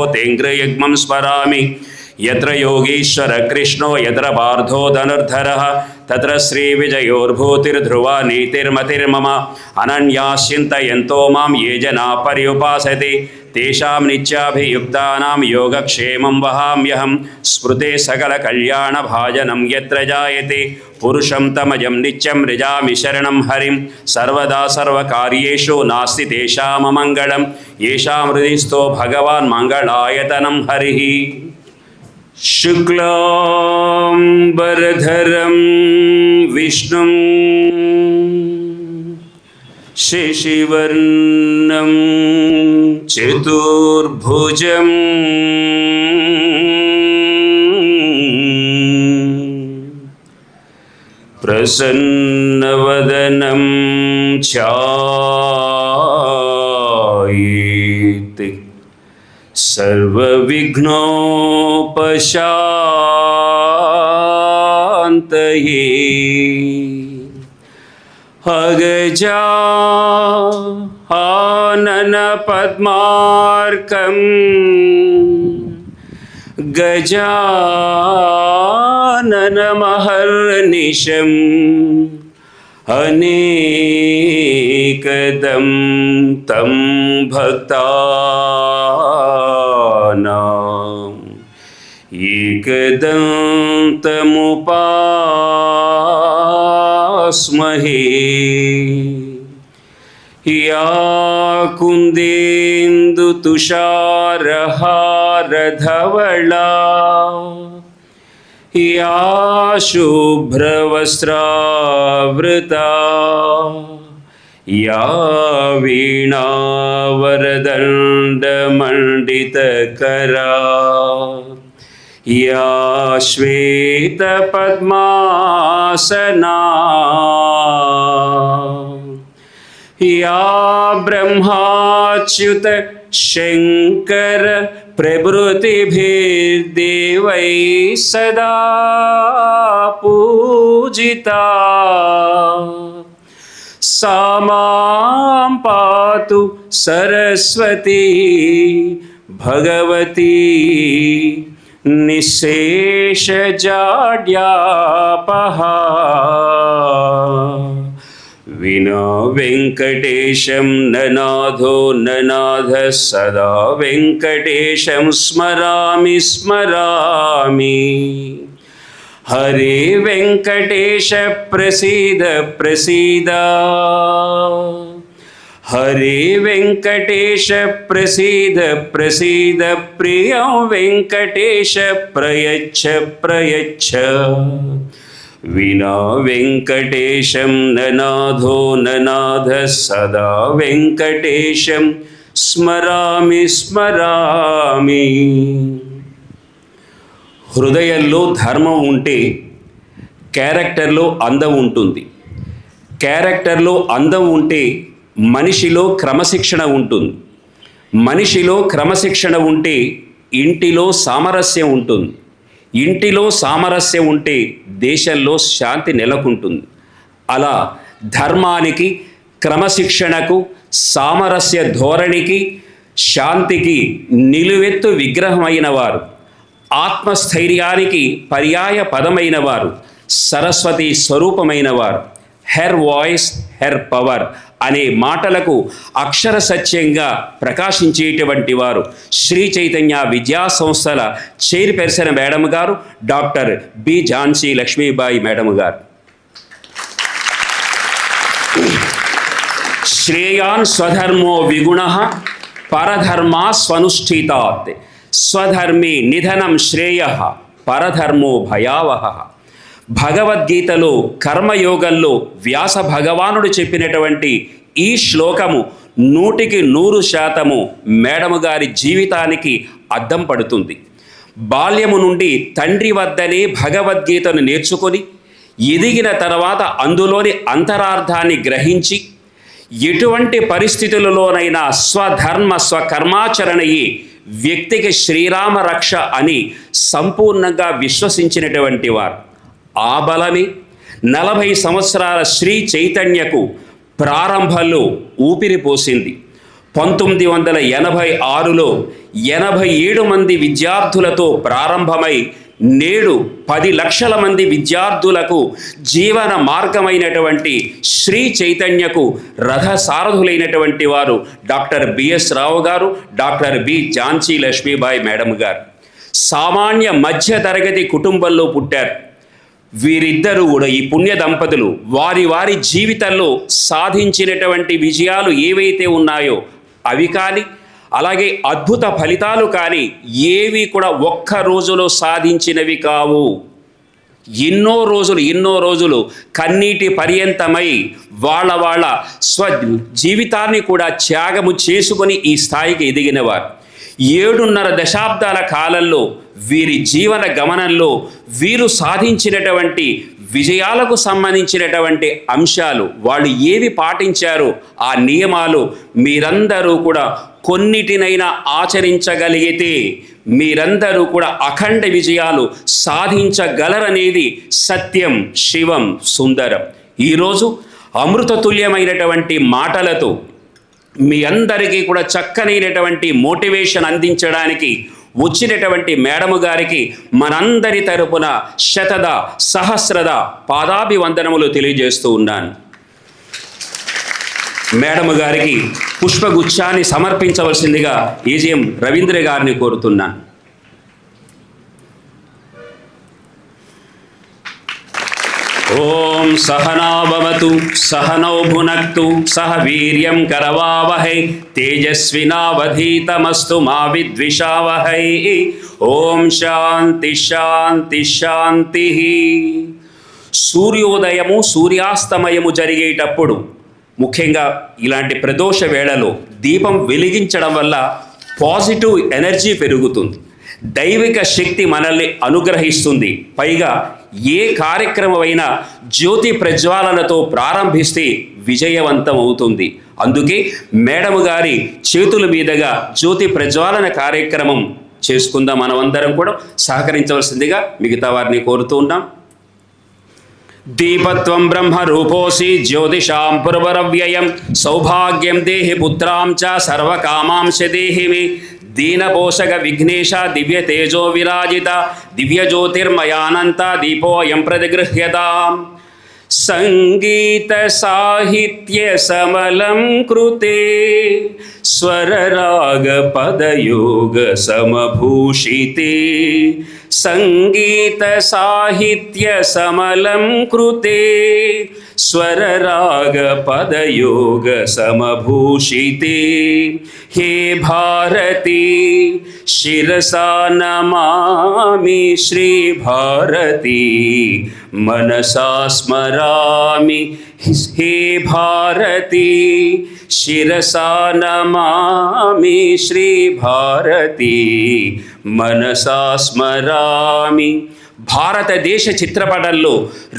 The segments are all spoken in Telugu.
तेङ्घ्रयुग्मं स्मरामि। यत्र योगीश्वर कृष्णो यत्र पार्थो धनुर्धरः तत्र श्रीविजयोर्भूतिर्ध्रुवा नीतिर्मतिर्मम। अनन्याश्चिन्तयन्तो मां ये जनाः पर्युपासते तेषां नित्याभियुक्तानां योगक्षेमं वहाम्यहं। स्मृते सकलकल्याणभाजनं यत्र जायते पुरुषं तमजं नित्यं मृजामि शरणं हरिं। सर्वदा सर्वकार्येषु नास्ति तेषाममङ्गलं येषां हृदि स्थो भगवान् मङ्गलायतनं हरिः। शुक्लाम्बरधरं विष्णुं शशिवर्णं चतुर्भुजं प्रसन्नवदनं ध्यायेत् सर्वविघ्नोपशान्तये। अगजाननपद्मार्कं गजाननमहर्निशम् अनेकदं तं भक्तानाम् एकदन्तमुपास्महे। या कुन्देन्दुतुषारहारधवला या शुभ्रवस्त्रावृता या वीणावरदण्डमण्डितकरा या श्वेतपद्मासना या ब्रह्माच्युत शङ्कर प्रभृतिभिर्देवैः सदा पूजिता सा मां पातु सरस्वती भगवती निःशेषजाड्यापहा। विना वेङ्कटेशं ननाथो ननाथः सदा वेङ्कटेशं स्मरामि स्मरामि। हरे वेङ्कटेश प्रसीद प्रसीद हरे वेङ्कटेश प्रसीद प्रसीद प्रियं वेङ्कटेश प्रयच्छ प्रयच्छ। विना वेङ्कटेशं ननाथो ननाथः सदा वेङ्कटेशं स्मरामि स्मरामि। హృదయంలో ధర్మం ఉంటే క్యారెక్టర్లో అందం ఉంటుంది. క్యారెక్టర్లో అందం ఉంటే మనిషిలో క్రమశిక్షణ ఉంటుంది. మనిషిలో క్రమశిక్షణ ఉంటే ఇంటిలో సామరస్యం ఉంటుంది. ఇంటిలో సామరస్యం ఉంటే దేశంలో శాంతి నెలకొంటుంది. అలా ధర్మానికి, క్రమశిక్షణకు, సామరస్య ధోరణికి, శాంతికి నిలువెత్తు విగ్రహమైన వారు, ఆత్మస్థైర్యానికి పర్యాయ పదమైన వారు, సరస్వతి స్వరూపమైన వారు, హెర్ వాయిస్ హెర్ పవర్ అనే మాటలకు అక్షర సత్యంగా ప్రకాశించేటువంటి వారు శ్రీ చైతన్య విద్యా సంస్థల చైర్పర్సన్ మేడం గారు doctor B Jhansi Lakshmibai madam గారు. శ్రేయాన్ స్వధర్మో విగుణః పరధర్మా స్వనుష్ఠితాత్ స్వధర్మే నిధనం శ్రేయః పరధర్మో భయావహః. భగవద్గీతలో కర్మయోగంలో వ్యాస భగవానుడు చెప్పినటువంటి ఈ శ్లోకము 100% మేడం గారి జీవితానికి అద్దం పడుతుంది. బాల్యము నుండి తండ్రి వద్దనే భగవద్గీతను నేర్చుకొని ఎదిగిన తర్వాత అందులోని అంతరార్థాన్ని గ్రహించి ఎటువంటి పరిస్థితులలోనైనా స్వధర్మ స్వకర్మాచరణయే వ్యక్తికి శ్రీరామ రక్ష అని సంపూర్ణంగా విశ్వసించినటువంటి వారు. ఆ బలమే 40 సంవత్సరాల శ్రీ చైతన్యకు ప్రారంభంలో ఊపిరి పోసింది. 1986లో 87 మంది విద్యార్థులతో ప్రారంభమై నేడు 10 లక్షల మంది విద్యార్థులకు జీవన మార్గమైనటువంటి శ్రీ చైతన్యకు రథసారథులైనటువంటి వారు డాక్టర్ బిఎస్ రావు గారు, doctor B Jhansi Lakshmibai madam గారు. సామాన్య మధ్య తరగతి కుటుంబంలో పుట్టారు. వీరిద్దరూ కూడా, ఈ పుణ్య దంపతులు, వారి వారి జీవితంలో సాధించినటువంటి విజయాలు ఏవైతే ఉన్నాయో అవి కానీ, అలాగే అద్భుత ఫలితాలు కానీ ఏవి కూడా ఒక్క రోజులో సాధించినవి కావు. ఎన్నో రోజులు కన్నీటి పర్యంతమై వాళ్ళ స్వ జీవితాన్ని కూడా త్యాగము చేసుకొని ఈ స్థాయికి ఎదిగినవారు. 7.5 దశాబ్దాల కాలంలో వీరి జీవన గమనంలో వీరు సాధించినటువంటి విజయాలకు సంబంధించినటువంటి అంశాలు, వాళ్ళు ఏవి పాటించారో ఆ నియమాలు మీరందరూ కూడా కొన్నిటినైనా ఆచరించగలిగితే మీరందరూ కూడా అఖండ విజయాలు సాధించగలరనేది సత్యం, శివం, సుందరం. ఈరోజు అమృతతుల్యమైనటువంటి మాటలతో మీ అందరికీ కూడా చక్కనైనటువంటి మోటివేషన్ అందించడానికి వచ్చినటువంటి మేడము గారికి మనందరి తరపున శతద సహస్రద పాదాభివందనములు తెలియజేస్తూ ఉన్నాను. మేడము గారికి పుష్పగుచ్ఛాన్ని సమర్పించవలసిందిగా ఏజీఎం రవీంద్ర గారిని కోరుతున్నాను. ఓం సహనా భవతు సహనౌ భునక్తు సహ వీర్యం కరవావహై తేజస్వినావధీతమస్తు మా విద్విషావహై. ఓం శాంతి శాంతి శాంతి. సూర్యోదయము సూర్యాస్తమయము జరిగేటప్పుడు, ముఖ్యంగా ఇలాంటి ప్రదోష వేళలో దీపం వెలిగించడం వల్ల పాజిటివ్ ఎనర్జీ పెరుగుతుంది, దైవిక శక్తి మనల్ని అనుగ్రహిస్తుంది. పైగా ఏ కార్యక్రమమైనా జ్యోతి ప్రజ్వాలనతో ప్రారంభిస్తే విజయవంతం అవుతుంది. అందుకే మేడం గారి చేతుల మీదుగా జ్యోతి ప్రజ్వాలన కార్యక్రమం చేసుకుందాం. మనమందరం కూడా సహకరించవలసిందిగా మిగతా వారిని కోరుతూ ఉన్నాం. దీపత్వం బ్రహ్మ రూపోసి జ్యోతిషాం పురవరవ్యయం సౌభాగ్యం దేహి పుత్రాం చ సర్వకామాంశ దేహి మే. దీనపోషక విఘ్నేశ దివ్య తేజో విరాజిత దివ్య జ్యోతిర్మయానంత దీపోయం ప్రతిగృహ్యతాం. సంగీత సాహిత్య సమలం కృతే స్వరరాగ పదయోగ సమభూషితే. సంగీత సాహిత్య సమలం కృతే స్వరరాగ పదయోగ సమభూషితే. హే భారతి శిరసా నమామి శ్రీ భారతి మనసా స్మరామి. హే భారతి శిరసా నమామి శ్రీ భారతి మనసా స్మరామి. భారతదేశ చిత్రపటంలో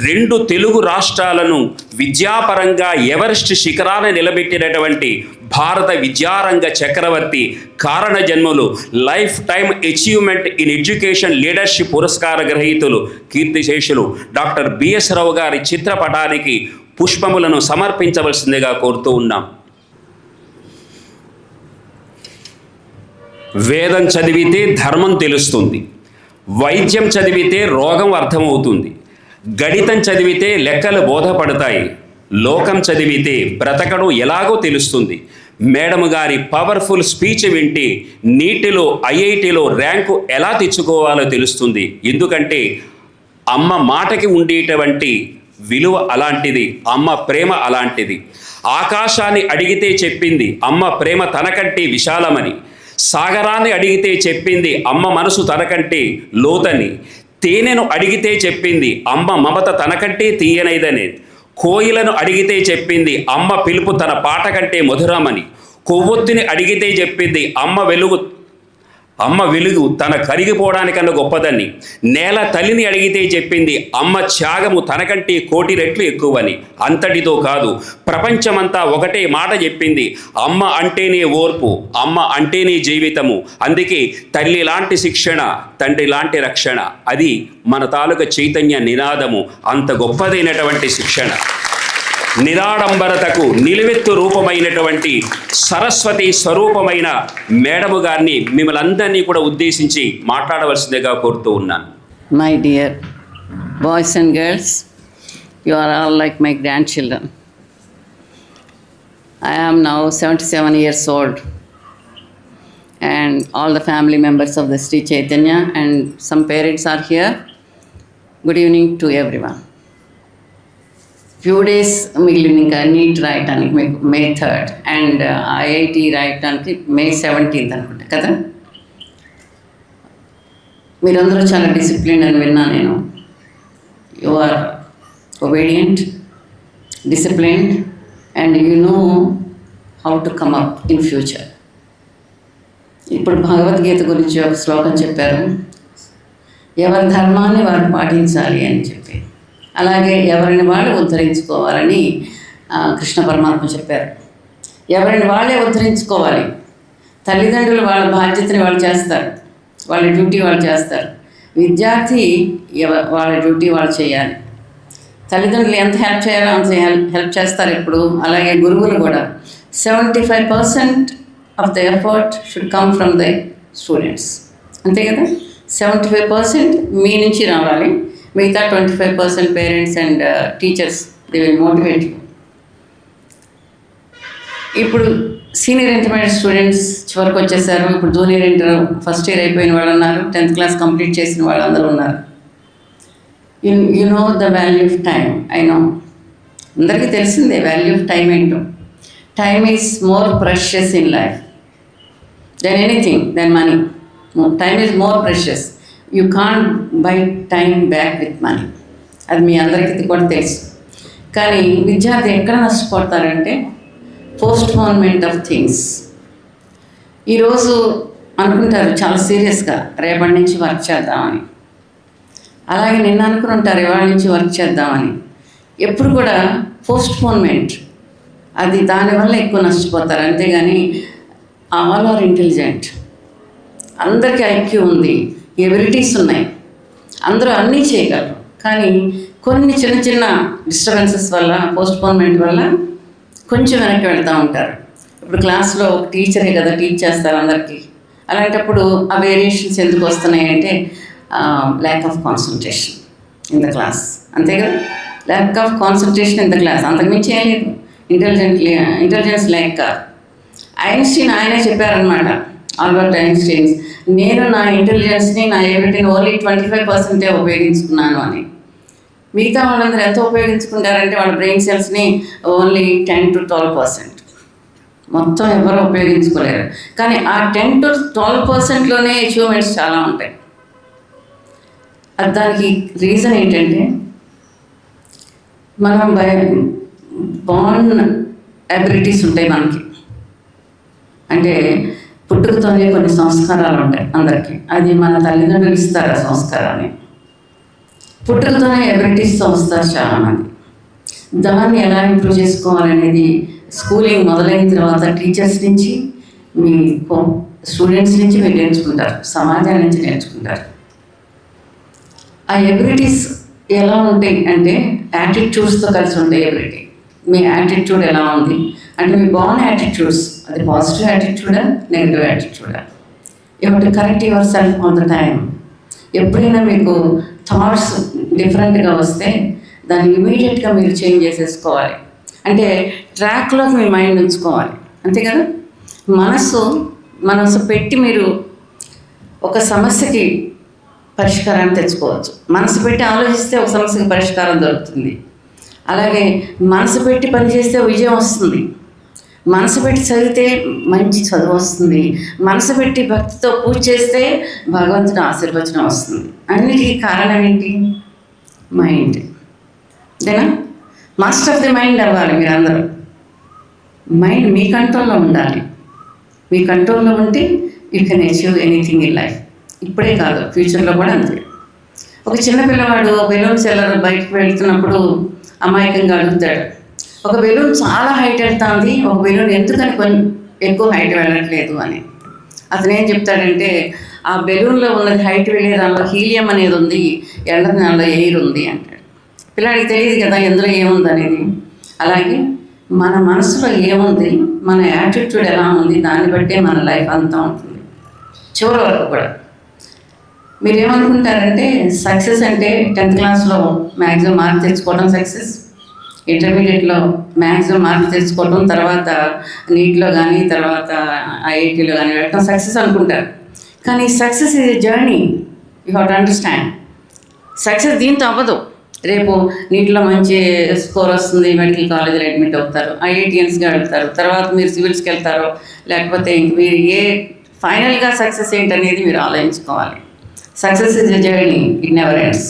2 తెలుగు రాష్ట్రాలను విద్యాపరంగా ఎవరెస్ట్ శిఖరాన నిలబెట్టినటువంటి భారత విద్యారంగ చక్రవర్తి, కారణ జన్మలు, life time achievement in education leadership పురస్కార గ్రహీతులు, కీర్తిశేషులు డాక్టర్ బిఎస్ రావు గారి చిత్రపటానికి పుష్పములను సమర్పించవలసిందిగా కోరుతూ ఉన్నాం. వేదం చదివితే ధర్మం తెలుస్తుంది, వైద్యం చదివితే రోగం అర్థమవుతుంది, గణితం చదివితే లెక్కలు బోధపడతాయి, లోకం చదివితే బ్రతకడం ఎలాగో తెలుస్తుంది. మేడం గారి పవర్ఫుల్ స్పీచ్ వింటే నీటిలో ఐఐటిలో ర్యాంకు ఎలా తెచ్చుకోవాలో తెలుస్తుంది. ఎందుకంటే అమ్మ మాటకి ఉండేటువంటి విలువ అలాంటిది, అమ్మ ప్రేమ అలాంటిది. ఆకాశాన్ని అడిగితే చెప్పింది అమ్మ ప్రేమ తనకంటే విశాలమని, సాగరాన్ని అడిగితే చెప్పింది అమ్మ మనసు తనకంటే లోతని, తేనెను అడిగితే చెప్పింది అమ్మ మమత తనకంటే తీయనైదని, కోయిలను అడిగితే చెప్పింది అమ్మ పిలుపు తన పాట కంటే మధురమని, కొవ్వొత్తిని అడిగితే చెప్పింది అమ్మ వెలుగు తన కరిగిపోవడానికన్నా గొప్పదని, నేల తల్లిని అడిగితే చెప్పింది అమ్మ త్యాగము తనకంటే 1,000,000 రెట్లు ఎక్కువని. అంతటితో కాదు, ప్రపంచమంతా ఒకటే మాట చెప్పింది, అమ్మ అంటేనే ఓర్పు, అమ్మ అంటేనే జీవితము. అందుకే తల్లి లాంటి శిక్షణ, తండ్రి లాంటి రక్షణ, అది మన తాలూకా చైతన్య నినాదము. అంత గొప్పదైనటువంటి శిక్షణ. నిరాడంబరతకు నిలువెత్తు రూపమైనటువంటి సరస్వతి స్వరూపమైన మేడము గారిని మిమ్మల్ని అందరినీ కూడా ఉద్దేశించి మాట్లాడవలసిందిగా కోరుతూ ఉన్నాను. My dear boys and girls, you are all like my grandchildren. I am now 77 years old, and all the family members of the Sri Chaitanya and some parents are here. Good evening to everyone. Few days మిగిలిన ఇంకా నీట్ రాయటానికి మీకు May 3rd అండ్ IIT రాయటానికి May 17th అనుకుంటా కదా. మీరందరూ చాలా డిసిప్లిన్ అని విన్నా నేను. You are obedient, disciplined and you know how to come up in future. ఇప్పుడు భగవద్గీత గురించి ఒక శ్లోకం చెప్పారు, ఎవరి ధర్మాన్ని వారు పాటించాలి అని చెప్పి, అలాగే ఎవరిని వాళ్ళు ఉద్ధరించుకోవాలని కృష్ణ పరమాత్మ చెప్పారు. ఎవరిని వాళ్ళే ఉద్ధరించుకోవాలి. తల్లిదండ్రులు వాళ్ళ బాధ్యతని వాళ్ళు చేస్తారు, వాళ్ళ డ్యూటీ వాళ్ళు చేస్తారు. విద్యార్థి వాళ్ళ డ్యూటీ వాళ్ళు చేయాలి. తల్లిదండ్రులు ఎంత హెల్ప్ చేయాలో అంత హెల్ప్ చేస్తారు ఇప్పుడు. అలాగే గురువులు కూడా 75% of the effort should come from the students. అంతే కదా, 75% మీ నుంచి రావాలి, మిగతా 25% parents and teachers they will motivate you. ఇప్పుడు సీనియర్ ఇంటర్మీడియట్ స్టూడెంట్స్ చివరికి వచ్చేసారు. ఇప్పుడు జూనియర్ ఇంటర్ ఫస్ట్ ఇయర్ అయిపోయిన వాళ్ళు ఉన్నారు, 10th క్లాస్ కంప్లీట్ చేసిన వాళ్ళందరూ ఉన్నారు. You know the value of time. I know, అందరికీ తెలిసిందే వాల్యూ ఆఫ్ టైం ఏంటో. Time is more precious in life than anything, than money. Time is more precious. You can't buy time back with money. అది మీ అందరికీ కూడా తెలుసు. కానీ విద్యార్థి ఎక్కడ నష్టపోతారంటే పోస్ట్పోన్మెంట్ ఆఫ్ థింగ్స్. ఈరోజు అనుకుంటారు చాలా సీరియస్గా రేపటి నుంచి వర్క్ చేద్దామని, అలాగే నిన్న అనుకుని ఉంటారు ఇవాళ నుంచి వర్క్ చేద్దామని. ఎప్పుడు కూడా పోస్ట్పోన్మెంట్, అది దానివల్ల ఎక్కువ నష్టపోతారు. అంతేగాని ఆల్ ఆర్ ఇంటెలిజెంట్, అందరికీ ఐక్యూ ఉంది, ఎబిలిటీస్ ఉన్నాయి, అందరూ అన్నీ చేయగలరు. కానీ కొన్ని చిన్న చిన్న డిస్టర్బెన్సెస్ వల్ల, పోస్ట్పోన్మెంట్ వల్ల కొంచెం వెనక్కి వెళ్తూ ఉంటారు. ఇప్పుడు క్లాస్లో ఒక టీచరే కదా టీచ్ చేస్తారు అందరికీ. అలాంటప్పుడు ఆ వేరియేషన్స్ ఎందుకు వస్తున్నాయి అంటే lack of concentration in the class. అంతే కదా, lack of concentration in the class, అంతకుమించి ఏం లేదు. ఇంటెలిజెన్స్ ల్యాక్. ఐన్స్టీన్ ఆయనే చెప్పారనమాట, ఆల్బర్ట్ ఐన్స్టీన్, నేను నా ఇంటెలిజెన్స్ని, నా ఎబిలిటీని ఓన్లీ 25% ఉపయోగించుకున్నాను అని. మిగతా వాళ్ళందరూ ఎంత ఉపయోగించుకుంటారంటే వాళ్ళ బ్రెయిన్ సెల్స్ని ఓన్లీ 10 to 12%, మొత్తం ఎవరు ఉపయోగించుకోలేరు. కానీ ఆ 10 to 12%లోనే అచీవ్మెంట్స్ చాలా ఉంటాయి. దానికి రీజన్ ఏంటంటే మనం బాండ్ అబిలిటీస్ ఉంటాయి మనకి. అంటే పుట్టుకతోనే కొన్ని సంస్కారాలు ఉంటాయి అందరికీ, అది మన తల్లిదండ్రులు ఇస్తారు ఆ సంస్కారాన్ని. పుట్టుకతోనే ఎబిలిటీస్తో వస్తారు చాలామంది. దాన్ని ఎలా ఇంప్రూవ్ చేసుకోవాలనేది స్కూలింగ్ మొదలైన తర్వాత టీచర్స్ నుంచి, మీ స్టూడెంట్స్ నుంచి మీరు నేర్చుకుంటారు, సమాజం నుంచి నేర్చుకుంటారు. ఆ ఎబిలిటీస్ ఎలా ఉంటాయి అంటే యాటిట్యూడ్స్తో కలిసి ఉంటాయి ఎబిలిటీ. మీ యాటిట్యూడ్ ఎలా ఉంది అంటే మీ బాగున్న యాటిట్యూడ్స్, అది పాజిటివ్ యాటిట్యూడా నెగిటివ్ యాటిట్యూడా. You have to correct yourself all the time. ఎప్పుడైనా మీకు థాట్స్ డిఫరెంట్గా వస్తే దాన్ని ఇమీడియట్గా మీరు చేంజ్ చేసేసుకోవాలి. అంటే ట్రాక్లోకి మీ మైండ్ ఉంచుకోవాలి. అంతే కదా, మనసు పెట్టి మీరు ఒక సమస్యకి పరిష్కారాన్ని తెచ్చుకోవచ్చు. మనసు పెట్టి ఆలోచిస్తే ఒక సమస్యకి పరిష్కారం దొరుకుతుంది. అలాగే మనసు పెట్టి పనిచేస్తే విజయం వస్తుంది. మనసు పెట్టి చదివితే మంచి చదువు వస్తుంది. మనసు పెట్టి భక్తితో పూజ చేస్తే భగవంతుని ఆశీర్వచనం వస్తుంది. అన్నిటికీ కారణం ఏంటి? మైండ్. అంతేనా? మాస్టర్ ఆఫ్ ది మైండ్ అవ్వాలి మీరందరూ. మైండ్ మీ కంట్రోల్లో ఉండాలి. మీ కంట్రోల్లో ఉంటే you can achieve anything in life. ఇప్పుడే కాదు, ఫ్యూచర్లో కూడా అంతే. ఒక చిన్న పిల్లవాడు బెలూన్ సెల్లర్ బయటకు వెళ్తున్నప్పుడు అమాయకంగా అడుగుతాడు, ఒక బెలూన్ చాలా హైట్ వెళ్తుంది, ఒక బెలూన్ ఎందుకని కొంచెం ఎక్కువ హైట్ వెళ్ళట్లేదు అని. అతను ఏం చెప్తాడంటే, ఆ బెలూన్లో ఉన్నది హైట్ వెళ్ళే దానిలో హీలియం అనేది ఉంది, దానిలో ఎయిర్ ఉంది అంటాడు. పిల్లాడికి తెలియదు కదా ఎందులో ఏముంది అనేది. అలాగే మన మనసులో ఏముంది, మన యాటిట్యూడ్ ఎలా ఉంది, దాన్ని బట్టే మన లైఫ్ అంతా ఉంటుంది చివరి వరకు కూడా. మీరు ఏమనుకుంటారంటే సక్సెస్ అంటే 10th క్లాస్లో మ్యాక్సిమం మార్క్ తెచ్చుకోవడం సక్సెస్, ఇంటర్మీడియట్లో మ్యాక్సిమం మార్క్ తెచ్చుకోవడం, తర్వాత నీట్లో కానీ తర్వాత ఐఐటీలో కానీ వెళ్ళటం సక్సెస్ అనుకుంటారు. కానీ success is a journey. You have to understand. Success దీంతో అవ్వదు. రేపు నీటిలో మంచి స్కోర్ వస్తుంది, మెడికల్ కాలేజీలో అడ్మిట్ అవుతారు, ఐఐటిఎన్స్గా వెళ్తారు, తర్వాత మీరు సివిల్స్కి వెళ్తారో లేకపోతే ఇంక మీరు ఫైనల్గా సక్సెస్ ఏంటనేది మీరు ఆలోచించుకోవాలి. Success is a journey, it never ends.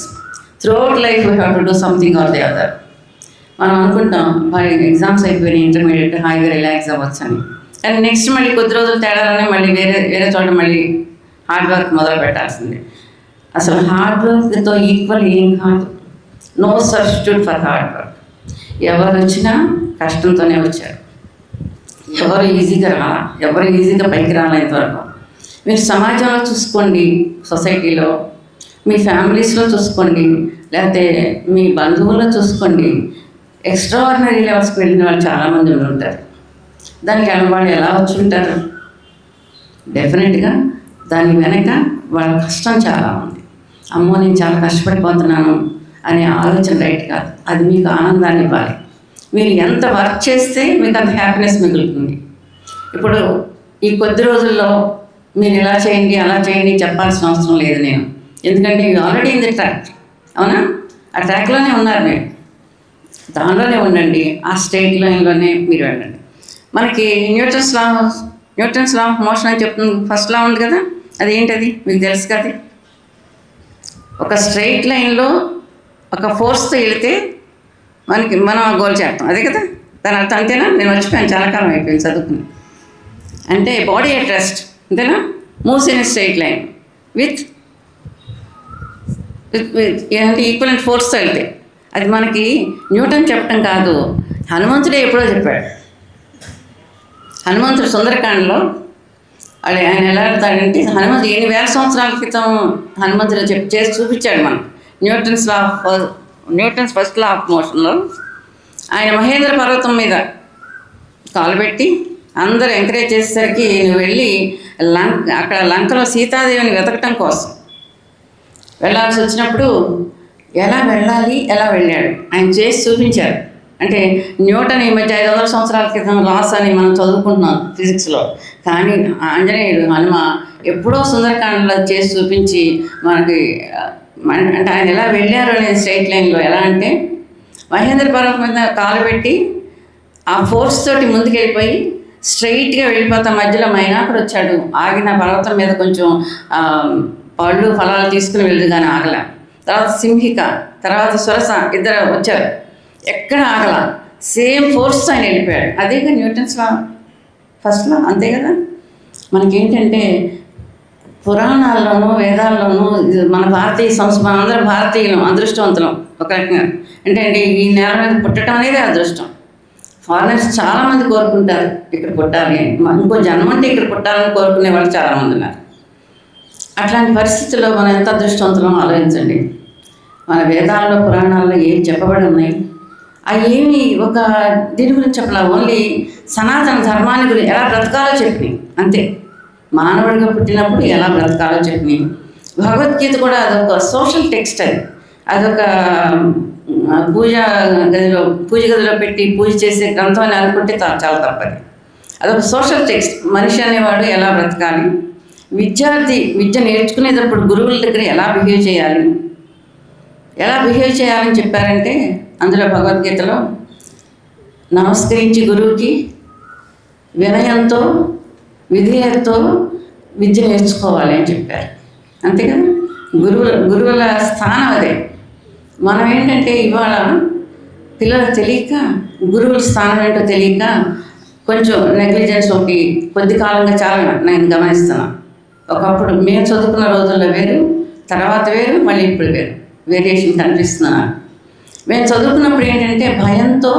Throughout life you have to do something or the other. మనం అనుకుంటాం ఎగ్జామ్స్ అయిపోయినాయి, ఇంటర్మీడియట్ హాయిగా రిలాక్స్ అవ్వచ్చు అని. కానీ నెక్స్ట్ మళ్ళీ కొద్ది రోజులు తేడాలోనే మళ్ళీ వేరే చోట మళ్ళీ హార్డ్ వర్క్ మొదలు పెట్టాల్సిందే. అసలు హార్డ్ వర్క్తో ఈక్వల్ ఏం కాదు. No substitute for hard work. ఎవరు వచ్చినా కష్టంతోనే వచ్చారు. ఎవరు ఈజీగా రాలా, ఎవరు ఈజీగా పైకి రాలేంతవరకు. మీరు సమాజంలో చూసుకోండి, సొసైటీలో, మీ ఫ్యామిలీస్లో చూసుకోండి, లేకపోతే మీ బంధువుల్లో చూసుకోండి, ఎక్స్ట్రాఆర్డినరీ లెవెల్స్కి వెళ్ళిన వాళ్ళు చాలామంది ఉంటారు. దానికి వాళ్ళు ఎలా వచ్చి ఉంటారు? డెఫినెట్గా దాని వెనక వాళ్ళ కష్టం చాలా ఉంది. అమ్మో నేను చాలా కష్టపడిపోతున్నాను అనే ఆలోచన రైట్ కాదు. అది మీకు ఆనందాన్ని ఇవ్వాలి. మీరు ఎంత వర్క్ చేస్తే మీకు అంత హ్యాపీనెస్ మిగులుతుంది. ఇప్పుడు ఈ కొద్ది రోజుల్లో మీరు ఇలా చేయండి అలా చేయండి చెప్పాల్సిన అవసరం లేదు నేను. ఎందుకంటే you already in the track. అవునా? ఆ ట్రాక్లోనే ఉన్నారు మీరు. దానిలోనే ఉండండి. ఆ స్ట్రైట్ లైన్లోనే మీరు వెళ్ళండి. మనకి న్యూటన్స్ లా ఆఫ్ మోషన్ అని చెప్తుంది. ఫస్ట్ లా ఉంది కదా, అది ఏంటది మీకు తెలుసు కదా. ఒక స్ట్రైట్ లైన్లో ఒక ఫోర్స్తో వెళితే మనం ఆ గోల్ చేస్తాం, అదే కదా దాని అర్థం. అంతేనా? నేను మర్చిపోయాను, చాలా కాలం అయిపోయింది చదువుకుని. అంటే బాడీ ఎట్ రెస్ట్, అంతేనా? Moves in straight line with ఏంటంటే ఈక్వలెంట్ ఫోర్స్తో వెళ్తే. అది మనకి న్యూటన్ చెప్పటం కాదు, హనుమంతుడే ఎప్పుడో చెప్పాడు. హనుమంతుడు సుందరకాండలో ఆయన ఎలా వెళ్తాడంటే, హనుమంతుడు 8,000 సంవత్సరాల క్రితం హనుమంతుడు చేసి చూపించాడు మనకు. న్యూటన్స్ ఫస్ట్ లా ఆఫ్ మోషన్లో ఆయన మహేంద్ర పర్వతం మీద కాలు పెట్టి అందరూ ఎంకరేజ్ చేసేసరికి నువ్వు వెళ్ళి అక్కడ లంకలో సీతాదేవిని వెతకటం కోసం వెళ్ళాల్సి వచ్చినప్పుడు ఎలా వెళ్ళాలి, ఎలా వెళ్ళాడు ఆయన చేసి చూపించారు. అంటే న్యూటన్ ఈ మధ్య 500 సంవత్సరాల క్రితం లాస్ అని మనం చదువుకుంటున్నాం ఫిజిక్స్లో. కానీ ఆంజనేయుడు హనుమ ఎప్పుడో సుందరకాండలో చేసి చూపించి మనకి అంటే ఆయన ఎలా వెళ్ళారు అనేది స్ట్రైట్ లైన్లో. ఎలా అంటే మహేంద్ర పర్వతం మీద కాలు పెట్టి ఆ ఫోర్స్ తోటి ముందుకెళ్ళిపోయి స్ట్రైట్గా వెళ్ళిపోతా మధ్యలో మైనాకుడు వచ్చాడు. ఆగిన పర్వతం మీద కొంచెం పళ్ళు ఫలాలు తీసుకుని వెళ్ళదు కానీ ఆగల. తర్వాత సింహిక, తర్వాత సురస ఇద్దరు వచ్చారు, ఎక్కడ ఆగల. సేమ్ ఫోర్స్ ఆయన వెళ్ళిపోయాడు. అదేగా న్యూటన్స్ లా ఫస్ట్లో, అంతే కదా. మనకేంటంటే పురాణాల్లోనూ వేదాల్లోనూ మన భారతీయ మన అందరం భారతీయులం, అదృష్టవంతులం ఒక రకంగా. అంటే ఈ నేల మీద పుట్టడం అనేది అదృష్టం. ఫారినర్స్ చాలామంది కోరుకుంటారు ఇక్కడ పుట్టాలి అని, ఇంకో జన్మ అంటే ఇక్కడ పుట్టాలని కోరుకునే వాళ్ళు చాలామంది ఉన్నారు. అట్లాంటి పరిస్థితుల్లో మనం ఎంత అదృష్టవంతులం ఆలోచించండి. మన వేదాల్లో పురాణాల్లో ఏం చెప్పబడి ఉన్నాయి, అవి ఏమి ఒక దీని గురించి చెప్పాల, ఓన్లీ సనాతన ధర్మాన్ని గురించి ఎలా బ్రతకాలో చెప్పినాయి అంతే. మానవుడిగా పుట్టినప్పుడు ఎలా బ్రతకాలో చెప్పినాయి. భగవద్గీత కూడా అదొక సోషల్ టెక్స్ట్. అదొక పూజ గదిలో పెట్టి పూజ చేసే గ్రంథం అని అనుకుంటే చాలా తప్పది. అదొక సోషల్ టెక్స్ట్. మనిషి అనేవాడు ఎలా బ్రతకాలి, విద్యార్థి విద్య నేర్చుకునేటప్పుడు గురువుల దగ్గర ఎలా బిహేవ్ చేయాలని చెప్పారంటే అందులో భగవద్గీతలో నమస్కరించి గురువుకి వినయంతో విధేయతతో విద్య నేర్చుకోవాలి అని చెప్పారు. అంతే కదా, గురువుల స్థానం అదే. మనం ఏంటంటే ఇవాళ పిల్లలకు తెలియక గురువుల స్థానం ఏంటో తెలియక కొంచెం నెగ్లిజెన్స్ ఒకటి కొద్ది కాలంగా చాలా నేను గమనిస్తున్నాను. ఒకప్పుడు మేము చదువుకున్న రోజుల్లో వేరు, తర్వాత వేరు, మళ్ళీ ఇప్పుడు వేరు, వేరియేషన్ కనిపిస్తున్నాను. మేము చదువుకున్నప్పుడు ఏంటంటే భయంతో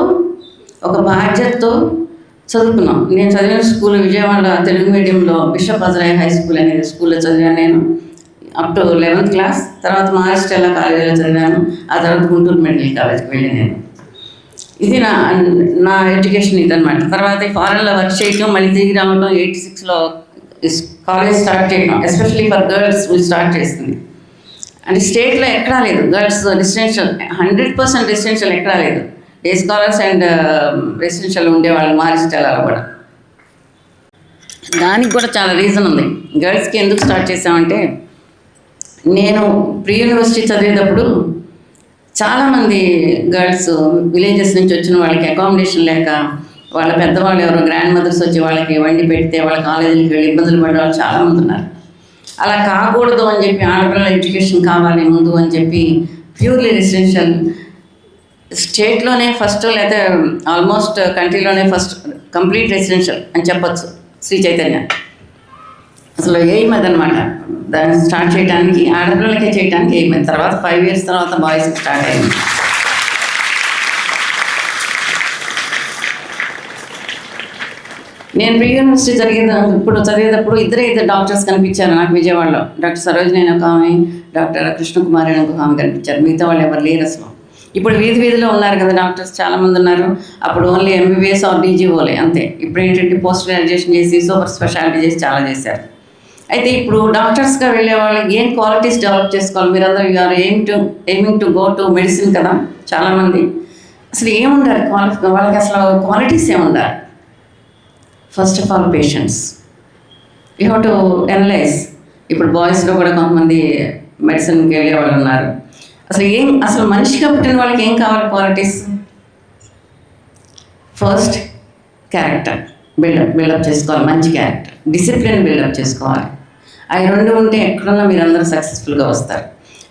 ఒక బాధ్యతతో చదువుకున్నాం. నేను చదివిన స్కూల్ విజయవాడ తెలుగు మీడియంలో బిషప్ హజరాయ్ హై స్కూల్ అనేది స్కూల్లో చదివాను నేను అప్ టు 11th క్లాస్. తర్వాత మహారాష్ట్రలో కాలేజీలో చదివాను. ఆ తర్వాత గుంటూరు మెడికల్ కాలేజ్కి వెళ్ళి నేను ఇది నా ఎడ్యుకేషన్ ఇదనమాట. తర్వాత ఫారెన్లో వర్క్ చేయటం, మళ్ళీ తిరిగి రావడం, 86లో కాలేజ్ స్టార్ట్ చేయడం, ఎస్పెషల్లీ ఫర్ గర్ల్స్ స్టార్ట్ చేసింది. అంటే స్టేట్లో ఎక్కడా లేదు గర్ల్స్ రెసిడెన్షియల్, 100% రెసిడెన్షియల్ ఎక్కడా లేదు. డే స్కాలర్స్ అండ్ రెసిడెన్షియల్ ఉండేవాళ్ళు మారిస్టెల్లాలో కూడా. దానికి కూడా చాలా రీజన్ ఉంది. గర్ల్స్కి ఎందుకు స్టార్ట్ చేసామంటే, నేను ప్రీ యూనివర్సిటీ చదివేటప్పుడు చాలామంది గర్ల్స్ విలేజెస్ నుంచి వచ్చిన వాళ్ళకి అకామిడేషన్ లేక, వాళ్ళ పెద్దవాళ్ళు ఎవరో గ్రాండ్ మదర్స్ వచ్చి వాళ్ళకి వండి పెడితే వాళ్ళ కాలేజీకి వెళ్ళి ఇబ్బందులు పడే వాళ్ళు చాలామంది ఉన్నారు. అలా కాకూడదు అని చెప్పి, ఆడపిల్లల ఎడ్యుకేషన్ కావాలి ముందు అని చెప్పి ప్యూర్లీ రెసిడెన్షియల్, స్టేట్లోనే ఫస్ట్ లేదా ఆల్మోస్ట్ కంట్రీలోనే ఫస్ట్ కంప్లీట్ రెసిడెన్షియల్ అని చెప్పొచ్చు శ్రీ చైతన్య. అసలు ఎయిమ్ అదనమాట దాన్ని స్టార్ట్ చేయడానికి, ఆడపిల్లలకే చేయడానికి ఎయిమ్. తర్వాత 5 years తర్వాత బాయ్స్కి స్టార్ట్ అయింది. నేను ప్రీ యూనివర్సిటీ చదివేటప్పుడు ఇద్దరు డాక్టర్స్ కనిపించారు నాకు విజయవాడలో. డాక్టర్ సరోజిని అని ఒక ఆమె, డాక్టర్ కృష్ణకుమారి అని ఒక ఆమె కనిపించారు. మిగతా వాళ్ళు ఎవరు లేరు అసలు. ఇప్పుడు వీధిలో ఉన్నారు కదా డాక్టర్స్ చాలామంది ఉన్నారు. అప్పుడు ఓన్లీ MBBS ఆర్ DGOలే అంతే. ఇప్పుడు ఏంటంటే పోస్ట్ గ్రాడ్యుయేషన్ చేసి సూపర్ స్పెషాలిటీ చేసి చాలా చేశారు. అయితే ఇప్పుడు డాక్టర్స్గా వెళ్ళే వాళ్ళకి ఏం క్వాలిటీస్ డెవలప్ చేసుకోవాలి? మీరందరూ you are aiming to go to medicine కదా చాలామంది. అసలు ఏముండాలి వాళ్ళకి? అసలు క్వాలిటీస్ ఏముండాలి? First of all patience. You have to analyse. ఇప్పుడు బాయ్స్లో కూడా కొంతమంది మెడిసిన్కి వెళ్ళే వాళ్ళు ఉన్నారు. అసలు మనిషిగా పుట్టిన వాళ్ళకి ఏం కావాలి క్వాలిటీస్? ఫస్ట్ క్యారెక్టర్ బిల్డప్ చేసుకోవాలి, మంచి క్యారెక్టర్. డిసిప్లిన్ బిల్డప్ చేసుకోవాలి. అవి 2 ఉంటే ఎక్కడున్నా మీరందరూ సక్సెస్ఫుల్గా వస్తారు.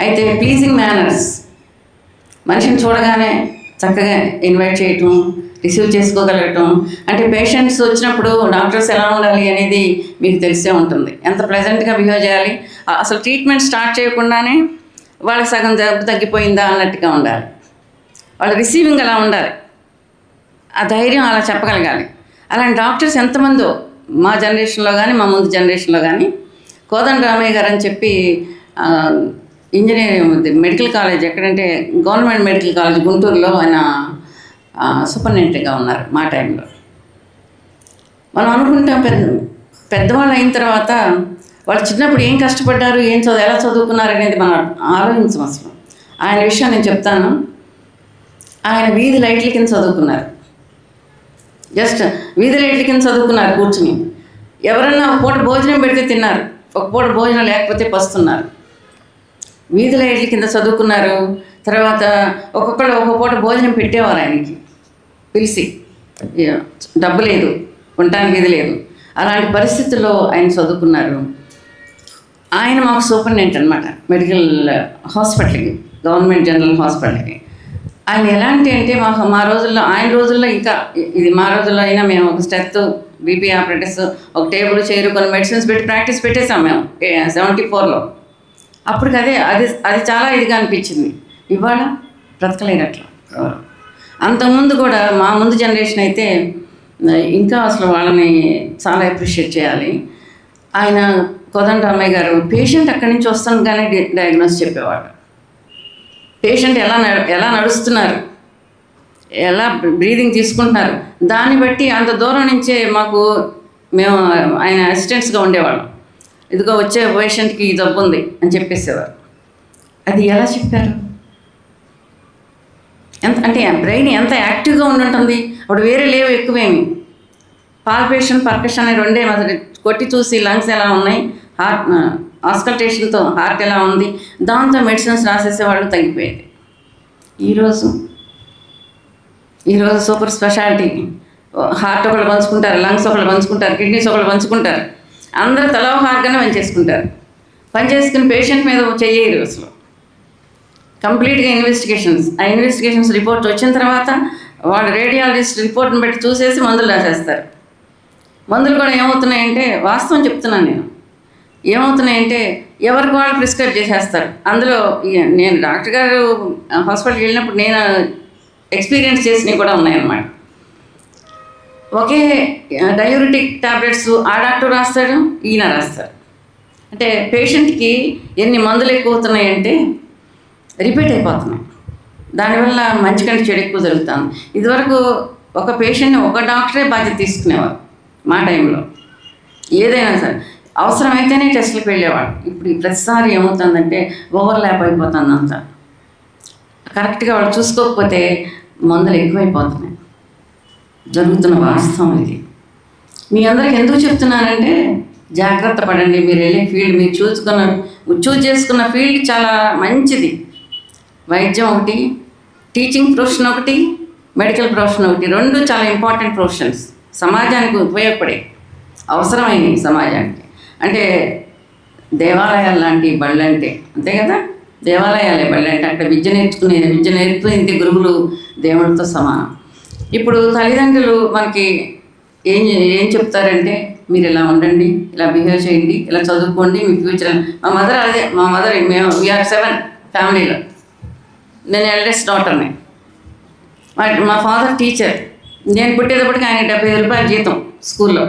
అయితే ప్లీజింగ్ మేనర్స్, మనిషిని చూడగానే చక్కగా ఇన్వైట్ చేయటం, రిసీవ్ చేసుకోగలగటం. అంటే పేషెంట్స్ వచ్చినప్పుడు డాక్టర్స్ ఎలా ఉండాలి అనేది మీకు తెలిసే ఉంటుంది. ఎంత ప్లెజెంట్గా బిహేవ్ చేయాలి. అసలు ట్రీట్మెంట్ స్టార్ట్ చేయకుండానే వాళ్ళకి సగం జబ్బు తగ్గిపోయిందా అన్నట్టుగా ఉండాలి. వాళ్ళ రిసీవింగ్ అలా ఉండాలి. ఆ ధైర్యం అలా చెప్పగలగాలి. అలాంటి డాక్టర్స్ ఎంతమందో మా జనరేషన్లో కానీ మా ముందు జనరేషన్లో కానీ. కోదండ రామయ్య గారు అని చెప్పి ఇంజనీరింగ్ మెడికల్ కాలేజ్, ఎక్కడంటే గవర్నమెంట్ మెడికల్ కాలేజ్ గుంటూరులో, ఆయన సూపరింటెండెంట్గా ఉన్నారు మా టైంలో. మనం అనుకుంటాం పెద్దవాళ్ళు అయిన తర్వాత వాళ్ళు చిన్నప్పుడు ఏం కష్టపడ్డారు, ఎలా చదువుకున్నారు అనేది మనం ఆలోచించం అసలు. ఆయన విషయం నేను చెప్తాను. ఆయన వీధి లైట్ల కింద చదువుకున్నారు. జస్ట్ వీధి లైట్ల కింద చదువుకున్నారు కూర్చుని. ఎవరన్నా ఒక పూట భోజనం పెడితే తిన్నారు, ఒక పూట భోజనం లేకపోతే పస్తున్నారు. వీధి లైట్ల కింద చదువుకున్నారు. తర్వాత ఒక్కొక్కళ్ళు ఒక్కొక్క పూట భోజనం పెట్టేవారు ఆయనకి పిలిచి. డబ్బు లేదు, ఉండటానికి ఇది లేదు. అలాంటి పరిస్థితుల్లో ఆయన చదువుకున్నారు. ఆయన మాకు సూపరింటెండెంట్ అనమాట మెడికల్ హాస్పిటల్కి, గవర్నమెంట్ జనరల్ హాస్పిటల్కి. ఆయన ఎలాంటి అంటే మా రోజుల్లో, ఆయన రోజుల్లో ఇంకా ఇది మా రోజుల్లో అయినా మేము ఒక స్టెత్, BP ఆపరేటర్స్, ఒక టేబుల్, చైర్, కొన్ని మెడిసిన్స్ పెట్టి ప్రాక్టీస్ పెట్టేసాం మేము 74లో. అప్పటికి అది చాలా ఇదిగా అనిపించింది. ఇవాళ బ్రతకలేరు అట్లా. అంతకుముందు కూడా మా ముందు జనరేషన్ అయితే ఇంకా అసలు వాళ్ళని చాలా అప్రిషియేట్ చేయాలి. ఆయన కోదండ రామయ్య గారు పేషెంట్ అక్కడి నుంచి వస్తాను కానీ డయాగ్నోస్ చెప్పేవాడు. పేషెంట్ ఎలా నడుస్తున్నారు, ఎలా బ్రీదింగ్ తీసుకుంటున్నారు, దాన్ని బట్టి అంత దూరం నుంచే మేము ఆయన అసిస్టెంట్స్గా ఉండేవాళ్ళం. ఇదిగో వచ్చే పేషెంట్కి జబ్బు ఉంది అని చెప్పేసేవారు. అది ఎలా చెప్పారు? అంటే బ్రెయిన్ ఎంత యాక్టివ్గా ఉంటుంది అప్పుడు. వేరే లేవు ఎక్కువేమి. పాల్పేషన్, పర్కషన్ అనే 2 అసలు కొట్టి చూసి లంగ్స్ ఎలా ఉన్నాయి, హార్ట్ ఆస్కల్టేషన్తో హార్ట్ ఎలా ఉంది, దాంతో మెడిసిన్స్ రాసేసేవాళ్ళు, తగ్గిపోయేది. ఈరోజు సూపర్ స్పెషాలిటీ. హార్ట్ ఒకళ్ళు పంచుకుంటారు, లంగ్స్ ఒకళ్ళు పంచుకుంటారు, కిడ్నీస్ ఒకళ్ళు పంచుకుంటారు. అందరూ తలా ఒక ఆర్గానే పనిచేసుకుంటారు. పనిచేసుకుని పేషెంట్ మీద చెయ్యరు అసలు. కంప్లీట్గా ఆ ఇన్వెస్టిగేషన్స్ రిపోర్ట్ వచ్చిన తర్వాత వాళ్ళు రేడియాలజిస్ట్ రిపోర్ట్ని బట్టి చూసేసి మందులు రాసేస్తారు. మందులు కూడా ఏమవుతున్నాయంటే, వాస్తవం చెప్తున్నాను నేను, ఏమవుతున్నాయంటే ఎవరికి వాళ్ళు ప్రిస్క్రైబ్ చేసేస్తారు. అందులో నేను డాక్టర్ గారు హాస్పిటల్కి వెళ్ళినప్పుడు నేను ఎక్స్పీరియన్స్ చేసినవి కూడా ఉన్నాయన్నమాట. ఒకే డయూరిటిక్ టాబ్లెట్స్ ఆ డాక్టర్ రాస్తాడు, ఈయన రాస్తారు. అంటే పేషెంట్కి ఎన్ని మందులు ఎక్కువ అవుతున్నాయంటే రిపీట్ అయిపోతున్నాయి. దానివల్ల మంచి కంటే చెడు ఎక్కువ జరుగుతుంది. ఇదివరకు ఒక పేషెంట్ని ఒక డాక్టరే బాధ్యత తీసుకునేవారు మా టైంలో. ఏదైనా సరే అవసరమైతేనే టెస్టులకు వెళ్ళేవాడు. ఇప్పుడు ప్రతిసారి ఏమవుతుందంటే ఓవర్లాప్ అయిపోతుంది అంతా. కరెక్ట్గా వాళ్ళు చూసుకోకపోతే మందులు ఎక్కువైపోతున్నాయి. జరుగుతున్న వాస్తవం ఇది. మీ అందరికి ఎందుకు చెప్తున్నానంటే జాగ్రత్త పడండి. మీరు వెళ్ళే ఫీల్డ్, మీరు చూజ్ చేసుకున్న ఫీల్డ్ చాలా మంచిది. వైద్యం ఒకటి, టీచింగ్ ప్రొఫెషన్ ఒకటి, మెడికల్ ప్రొఫెషన్ ఒకటి, రెండు చాలా ఇంపార్టెంట్ ప్రొఫెషన్స్. సమాజానికి ఉపయోగపడే, అవసరమైనవి సమాజానికి. అంటే దేవాలయాలు లాంటి బళ్ళు అంటే అంతే కదా, దేవాలయాలే బళ్ళు అంటే అక్కడ విద్య నేర్పుకునే గురువులు దేవుడితో సమానం. ఇప్పుడు తల్లిదండ్రులు మనకి ఏం చెప్తారంటే మీరు ఇలా ఉండండి, ఇలా బిహేవ్ చేయండి, ఇలా చదువుకోండి, మీ ఫ్యూచర్. మా మదర్ మేము వీఆర్ 7 ఫ్యామిలీలో. నేను ఎల్డెస్ట్ డాటర్ని. మా ఫాదర్ టీచర్. నేను పుట్టేటప్పటికి ఆయన 75 రూపాయల జీతం స్కూల్లో,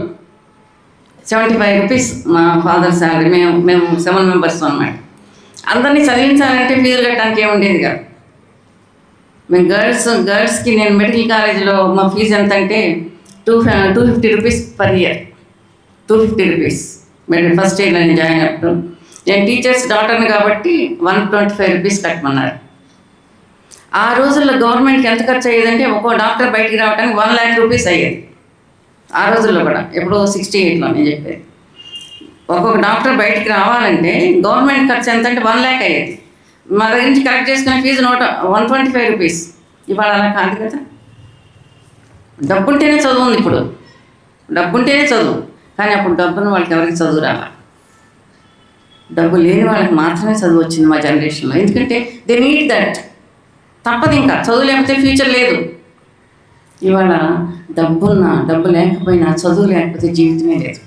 75 రూపీస్ మా ఫాదర్ శాలరీ. మేము 7 మెంబర్స్ అన్నమాట. అందరినీ చదివించాలంటే ఫీజులు కట్టడానికి ఏముండేది కాదు. మేము గర్ల్స్కి నేను మెడికల్ కాలేజీలో మా ఫీజు ఎంత అంటే 250 rupees per year. 250 rupees first year నేను జాయిన్ అప్పుడు. నేను టీచర్స్ డాటర్ని కాబట్టి 125 రూపీస్ కట్టమన్నారు. ఆ రోజుల్లో గవర్నమెంట్కి ఎంత ఖర్చు అయ్యేదంటే ఒక్కో డాక్టర్ బయటికి రావడానికి 1 lakh రూపీస్ అయ్యేది. ఆ రోజుల్లో కూడా, ఎప్పుడో 68లో నేను చెప్పేది. ఒక్కొక్క డాక్టర్ బయటికి రావాలంటే గవర్నమెంట్ ఖర్చు ఎంత అంటే 1 lakh అయ్యేది. మా దగ్గర నుంచి కలెక్ట్ చేసుకునే ఫీజు 125 రూపీస్. ఇవాళ అలా కాదు కదా. డబ్బుంటేనే చదువు ఉంది ఇప్పుడు. డబ్బుంటేనే చదువు. కానీ అప్పుడు డబ్బును వాళ్ళకి ఎవరికి చదువు రావాలి. డబ్బు లేని వాళ్ళకి మాత్రమే చదువు వచ్చింది మా జనరేషన్లో. ఎందుకంటే దే నీడ్ దట్. తప్పదు, ఇంకా చదువు లేకపోతే ఫ్యూచర్ లేదు. ఇవాళ డబ్బు లేకపోయినా చదువు లేకపోతే జీవితమే లేదు.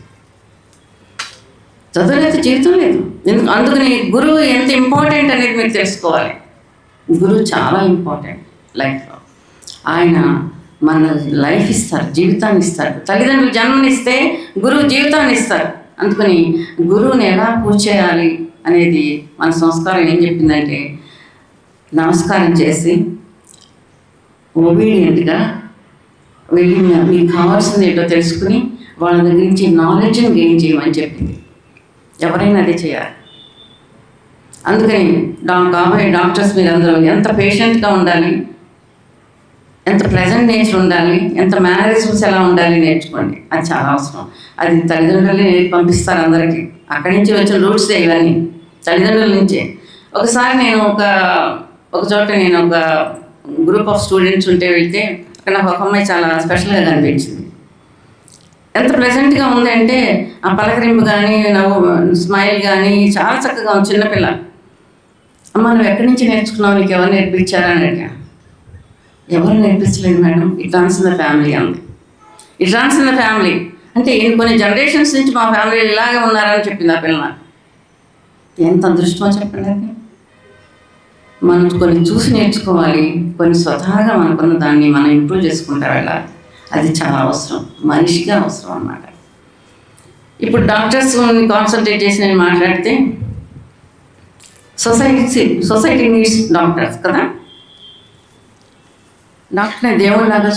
చదువు లేకపోతే జీవితం లేదు. అందుకని గురువు ఎంత ఇంపార్టెంట్ అనేది మీరు తెలుసుకోవాలి. గురువు చాలా ఇంపార్టెంట్ లైఫ్లో. ఆయన మన లైఫ్ ఇస్తారు, జీవితాన్ని ఇస్తారు. తల్లిదండ్రులు జన్మనిస్తే గురువు జీవితాన్ని ఇస్తారు. అందుకని గురువుని ఎలా పూజ చేయాలి అనేది మన సంస్కారం ఏం చెప్పిందంటే, నమస్కారం చేసి ఒబీడియంట్గా వెళ్ళి మీకు కావాల్సింది ఏంటో తెలుసుకుని వాళ్ళ దగ్గర నుంచి నాలెడ్జ్ని గెయిన్ చేయమని చెప్పింది. ఎవరైనా అదే చేయాలి. అందుకని కాబోయే డాక్టర్స్ మీరందరూ ఎంత పేషెంట్గా ఉండాలి, ఎంత ప్లెజెంట్ నేచర్ ఉండాలి, ఎంత మేనరిజమ్స్ ఎలా ఉండాలి నేర్చుకోండి. అది చాలా అవసరం. అది తల్లిదండ్రులే పంపిస్తారు అందరికీ. అక్కడి నుంచి వచ్చిన రూట్స్ ఇవన్నీ తల్లిదండ్రుల నుంచే. ఒకసారి నేను ఒక చోట నేను ఒక గ్రూప్ ఆఫ్ స్టూడెంట్స్ ఉంటే వెళ్తే అక్కడ నాకు ఒక అమ్మాయి చాలా స్పెషల్గా కనిపించింది. ఎంత ప్లెజెంట్గా ఉంది అంటే ఆ పలకరింపు కానీ, స్మైల్ కానీ చాలా చక్కగా ఉంది. చిన్నపిల్ల. అమ్మ నువ్వు ఎక్కడి నుంచి నేర్చుకున్నావు, నీకు ఎవరు నేర్పించారని అడిగా. ఎవరు నేర్పించలేదు madam, it runs in the family అంది. It runs in the family అంటే కొన్ని జనరేషన్స్ నుంచి మా ఫ్యామిలీలో ఇలాగే ఉన్నారని చెప్పింది ఆ పిల్ల. ఎంత అదృష్టమో చెప్పండి. అది మనం కొన్ని చూసి నేర్చుకోవాలి, కొన్ని స్వతహాగా మనకున్న దాన్ని మనం ఇంప్రూవ్ చేసుకుంటూ వెళ్ళాలి. అది చాలా అవసరం, మనిషిగా అవసరం అన్నమాట. ఇప్పుడు డాక్టర్స్ కాన్సన్ట్రేట్ చేసి నేను మాట్లాడితే సొసైటీ నీడ్స్ డాక్టర్స్ కదా. డాక్టర్ని దేవుళ్ళలాగా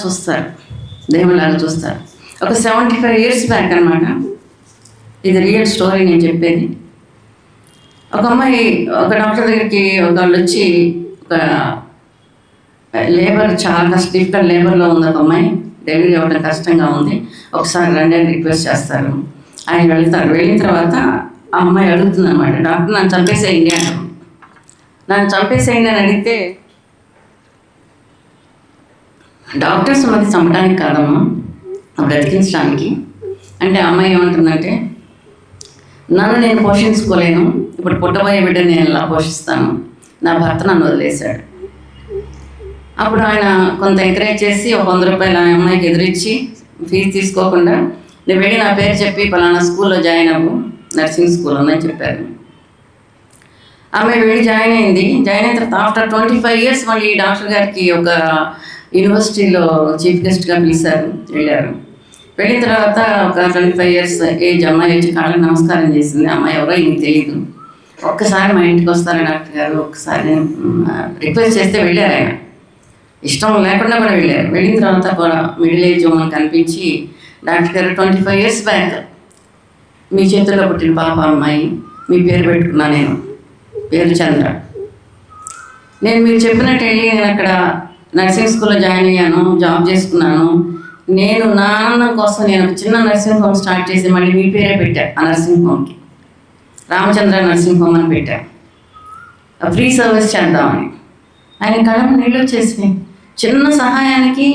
చూస్తారు. ఒక 75 years బ్యాక్ అనమాట. ఇది రియల్ స్టోరీ నేను చెప్పేది. ఒక అమ్మాయి ఒక డాక్టర్ దగ్గరికి వాళ్ళు వచ్చి, ఒక లేబర్ చాలా డిఫికల్ట్ లేబర్లో ఉంది ఒక అమ్మాయి, డెలివరీ అవ్వడం కష్టంగా ఉంది, ఒకసారి రండి అని రిక్వెస్ట్ చేస్తారు. ఆయన వెళ్తారు. వెళ్ళిన తర్వాత ఆ అమ్మాయి అడుగుతుంది అనమాట, డాక్టర్ నన్ను చంపేసేయండి అంటారు. నన్ను చంపేసేయండి అని అడిగితే, డాక్టర్స్ ఉన్నది చంపడానికి కాదమ్మా, బ్రతికించడానికి అంటే. అమ్మాయి ఏమంటుందంటే, నన్ను నేను పోషించుకోలేను, ఇప్పుడు పుట్టబోయే బిడ్డని నేను ఎలా పోషిస్తాను, నా భర్త నన్ను వదిలేశాడు. అప్పుడు ఆయన కొంత ఎంకరేజ్ చేసి ఒక 100 రూపాయలు ఆ అమ్మాయికి ఎదురిచ్చి ఫీజు తీసుకోకుండా, నేను వెళ్ళి నా పేరు చెప్పి పలానా స్కూల్లో జాయిన్ అవ్వు, నర్సింగ్ స్కూల్ ఉందని చెప్పారు. ఆమె వెళ్ళి జాయిన్ అయింది. జాయిన్ అయిన తర్వాత ఆఫ్టర్ 25 years మళ్ళీ డాక్టర్ గారికి ఒక యూనివర్సిటీలో చీఫ్ గెస్ట్గా పిలిచారు. వెళ్ళిన తర్వాత ఒక 25 years ఏజ్ అమ్మాయి వచ్చి కాళ్ళకి నమస్కారం చేసింది. అమ్మాయి ఎవరో ఈయనకి తెలియదు. ఒక్కసారి మా ఇంటికి వస్తారా డాక్టర్ గారు, ఒక్కసారి రిక్వెస్ట్ చేస్తే వెళ్ళారు ఆయన. ఇష్టం లేకుండా కూడా వెళ్ళారు. వెళ్ళిన తర్వాత కూడా మిడిల్ ఏజ్ ఉమెన్ కనిపించి, డాక్టర్ గారు 25 years బ్యాక్ మీ చేతుల్లో పుట్టిన పాప అమ్మాయి, మీ పేరు పెట్టుకున్నా, నేను పేరు చంద్ర. నేను మీరు చెప్పినట్టు వెళ్ళి నేను అక్కడ నర్సింగ్ స్కూల్లో జాయిన్ అయ్యాను, జాబ్ చేసుకున్నాను. నేను నా ఆనందం కోసం నేను ఒక చిన్న నర్సింగ్ హోమ్ స్టార్ట్ చేసి మళ్ళీ మీ పేరే పెట్టాను. ఆ నర్సింగ్ హోమ్కి రామచంద్ర నర్సింగ్ హోమ్ అని పెట్టాను, ఫ్రీ సర్వీస్ చేద్దామని. ఆయన కళ్ళకు నీళ్ళు వచ్చేసినాయి. చిన్న సహాయానికి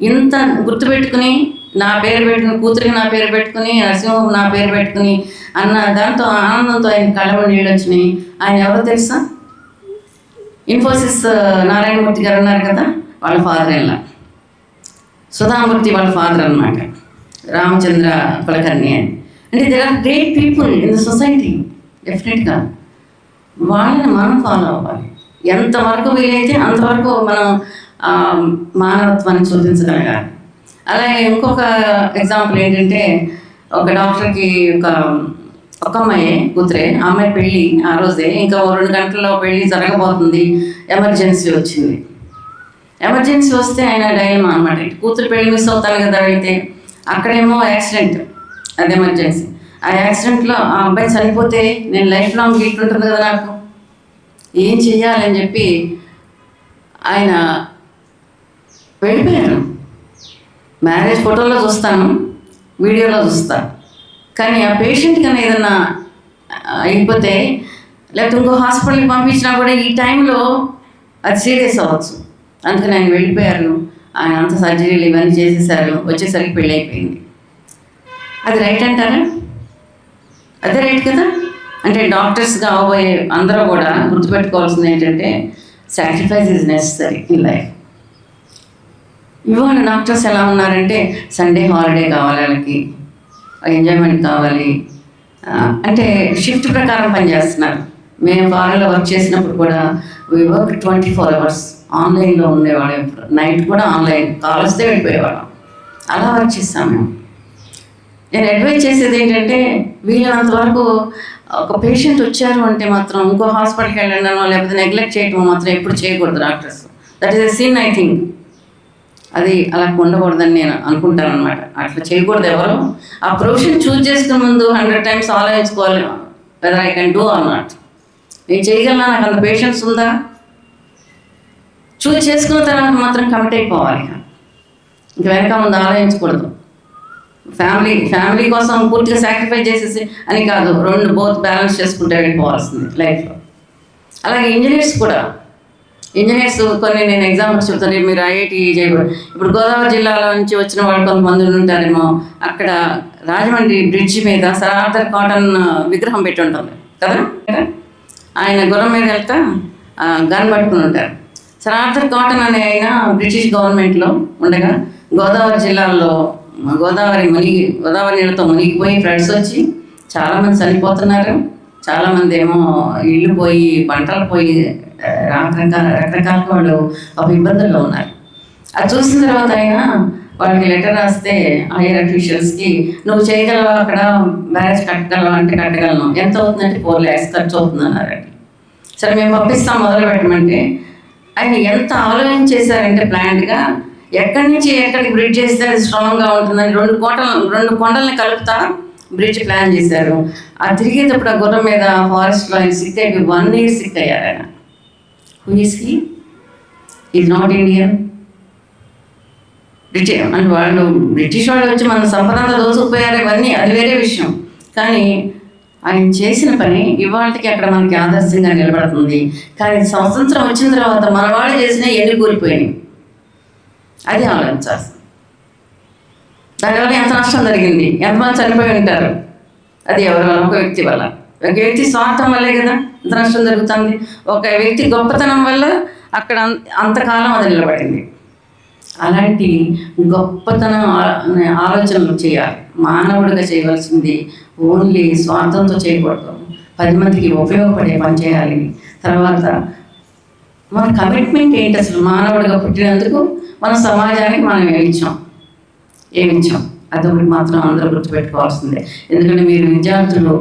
ఇంత గుర్తుపెట్టుకుని నా పేరు పెట్టుకుని, కూతురికి నా పేరు పెట్టుకుని, నర్సింగ్ హోమ్ నా పేరు పెట్టుకుని అన్న దాంతో ఆనందంతో ఆయన కళ్ళకు నీళ్ళు వచ్చినాయి. ఆయన ఎవరో తెలుసా? ఇన్ఫోసిస్ నారాయణమూర్తి గారు ఉన్నారు కదా, వాళ్ళ ఫాదర్ ఇలా సుధామూర్తి వాళ్ళ ఫాదర్ అనమాట, రామచంద్ర కులకర్ణి అని. అంటే they are great people in the society. డెఫినెట్గా వాళ్ళని మనం ఫాలో అవ్వాలి. ఎంతవరకు వీలైతే అంతవరకు మనం మానవత్వాన్ని చూపించగలగాలి. అలాగే ఇంకొక ఎగ్జాంపుల్ ఏంటంటే, ఒక డాక్టర్కి ఒక అమ్మాయి కూతురే, ఆ అమ్మాయి పెళ్ళి ఆ రోజే, ఇంకా 2 గంటల్లో పెళ్ళి జరగబోతుంది, ఎమర్జెన్సీ వచ్చింది. ఎమర్జెన్సీ వస్తే ఆయన డైలమా అనమాట, కూతురు పెళ్ళి మిస్ అవుతాను కదా వెళ్తే, అక్కడేమో యాక్సిడెంట్, అది ఎమర్జెన్సీ. ఆ యాక్సిడెంట్లో ఆ అబ్బాయి చనిపోతే నేను లైఫ్ లాంగ్ గిల్ట్ ఉంటుంది కదా నాకు, ఏం చెయ్యాలని చెప్పి ఆయన వెళ్ళిపోయారు. మ్యారేజ్ ఫోటోలో చూస్తాను, వీడియోలో చూస్తాను, కానీ ఆ పేషెంట్ కన్నా ఏదన్నా అయిపోతే లేకపోతే ఇంకో హాస్పిటల్కి పంపించినా కూడా ఈ టైంలో అది సీరియస్ అవ్వచ్చు. అందుకని ఆయన వెళ్ళిపోయారు. ఆయన అంత సర్జరీలు ఇవన్నీ చేసేసారు. వచ్చేసరికి పెళ్ళి అయిపోయింది. అది రైట్ అంటారా? అదే రైట్ కదా. అంటే డాక్టర్స్గా అవబోయే అందరూ కూడా గుర్తుపెట్టుకోవాల్సింది ఏంటంటే, sacrifice is necessary in life. ఇవాళ డాక్టర్స్ ఎలా ఉన్నారంటే, సండే హాలిడే కావాలి, వాళ్ళకి ఎంజాయ్మెంట్ కావాలి, అంటే షిఫ్ట్ ప్రకారం పనిచేస్తున్నారు. మేము ఫారెన్లో వర్క్ చేసినప్పుడు కూడా వీ వర్క్ 24 hours ఆన్లైన్లో ఉండేవాళ్ళం. నైట్ కూడా ఆన్లైన్ కాల్ వస్తే వెళ్ళిపోయేవాళ్ళం. అలా వర్క్ చేస్తాం మేము. నేను అడ్వైజ్ చేసేది ఏంటంటే, వీళ్ళంత వరకు ఒక పేషెంట్ వచ్చారు అంటే మాత్రం ఇంకో హాస్పిటల్కి వెళ్ళడం లేకపోతే నెగ్లెక్ట్ చేయడం మాత్రం ఎప్పుడు చేయకూడదు doctors. That is a sin I think. అది అలా ఉండకూడదని నేను అనుకుంటాను అనమాట. అట్లా చేయకూడదు. ఎవరు ఆ ప్రొఫెషన్ చూజ్ చేసుకునే ముందు 100 times ఆలోచించుకోవాలి, weather I can do or not. నేను చేయగలనా, నాకు అంత పేషెన్స్ ఉందా? చూజ్ చేసుకున్న తర్వాత మాత్రం కమిట్ అయిపోవాలి. ఇంక వెనక ముందు ఆలోచించకూడదు. ఫ్యామిలీ కోసం పూర్తిగా సాక్రిఫైస్ చేసేసి అని కాదు, బోత్ బ్యాలెన్స్ చేసుకుంటే వెళ్ళిపోవాల్సింది లైఫ్లో. అలాగే ఇంజనీర్స్ కూడా, ఇంజనీర్స్ కొన్ని నేను ఎగ్జాంపుల్స్ చెప్తాను. మీరు ఐఐటి చేయకూడదు. ఇప్పుడు గోదావరి జిల్లాలో నుంచి వచ్చిన వాళ్ళు కొంతమంది ఉంటారేమో, అక్కడ రాజమండ్రి బ్రిడ్జి మీద సర్ ఆర్థర్ కాటన్ విగ్రహం పెట్టి ఉంటుంది కదా. ఆయన గుర్రం మీద వెళ్తా గన్ పట్టుకుని ఉంటారు. సర్ ఆర్థర్ కాటన్ అనే ఆయన బ్రిటిష్ గవర్నమెంట్లో ఉండగా గోదావరి జిల్లాలో గోదావరి నీళ్ళతో మునిగిపోయి ఫ్లడ్స్ వచ్చి చాలామంది చనిపోతున్నారు. చాలామంది ఏమో ఇళ్ళు పోయి, పంటలు పోయి, రకరకాల వాళ్ళు ఒక ఇబ్బందుల్లో ఉన్నారు. అది చూసిన తర్వాత ఆయన వాళ్ళకి లెటర్ రాస్తే హైయర్ అఫీషియల్స్కి, నువ్వు చేయగలవా, అక్కడ మ్యారేజ్ కట్టగలవా అంటే కట్టగలను, ఎంత అవుతుందంటే 4 lakhs ఖర్చు అవుతుంది అన్నారండి. సరే మేము పంపిస్తాం మొదలు పెట్టమంటే, ఆయన ఎంత ఆలోచించేశారంటే ప్లాంట్గా, ఎక్కడి నుంచి ఎక్కడికి బ్రిడ్జ్ చేస్తే అది స్ట్రాంగ్గా ఉంటుందని 2 కొండల్ని కలుపుతా బ్రిడ్జ్ ప్లాన్ చేశారు. ఆ తిరిగేటప్పుడు ఆ గుర్రం మీద ఫారెస్ట్లో ఆయన సిక్ అయిపోయి 1 year సిక్ అయ్యారు ఆయన. Who is he? Is not Indian. అంటే బ్రిటిష్ వాళ్ళు వచ్చి మన సంపద అంతా దోసుకుపోయారు, ఇవన్నీ అది వేరే విషయం. కానీ ఆయన చేసిన పని ఇవాళకి అక్కడ మనకి ఆదర్శంగా నిలబడుతుంది. కానీ స్వతంత్రం వచ్చిన తర్వాత మన వాళ్ళు చేసినా ఎన్ని కూలిపోయినాయి, అది ఆలోచించాల్సింది. దానివల్ల ఎంత నష్టం జరిగింది, ఎంతమంది చనిపోయి ఉంటారు, అది ఎవరి వల్ల? ఒక వ్యక్తి వల్ల. ఒక వ్యక్తి స్వార్థం వల్లే కదా ఎంత నష్టం జరుగుతుంది. ఒక వ్యక్తి గొప్పతనం వల్ల అక్కడ అంతకాలం అది నిలబడింది. అలాంటి గొప్పతనం ఆలోచనలు చేయాలి. మానవుడిగా చేయవలసింది ఓన్లీ స్వార్థంతో చేయకూడదు, 10 మందికి ఉపయోగపడే పని చేయాలి. తర్వాత మన కమిట్మెంట్ ఏంటి, అసలు మానవుడిగా పుట్టినందుకు మన సమాజానికి మనం ఏమిచ్చాం అదొకటి మాత్రం అందరూ గుర్తుపెట్టుకోవాల్సిందే. ఎందుకంటే మీరు విద్యార్థులు,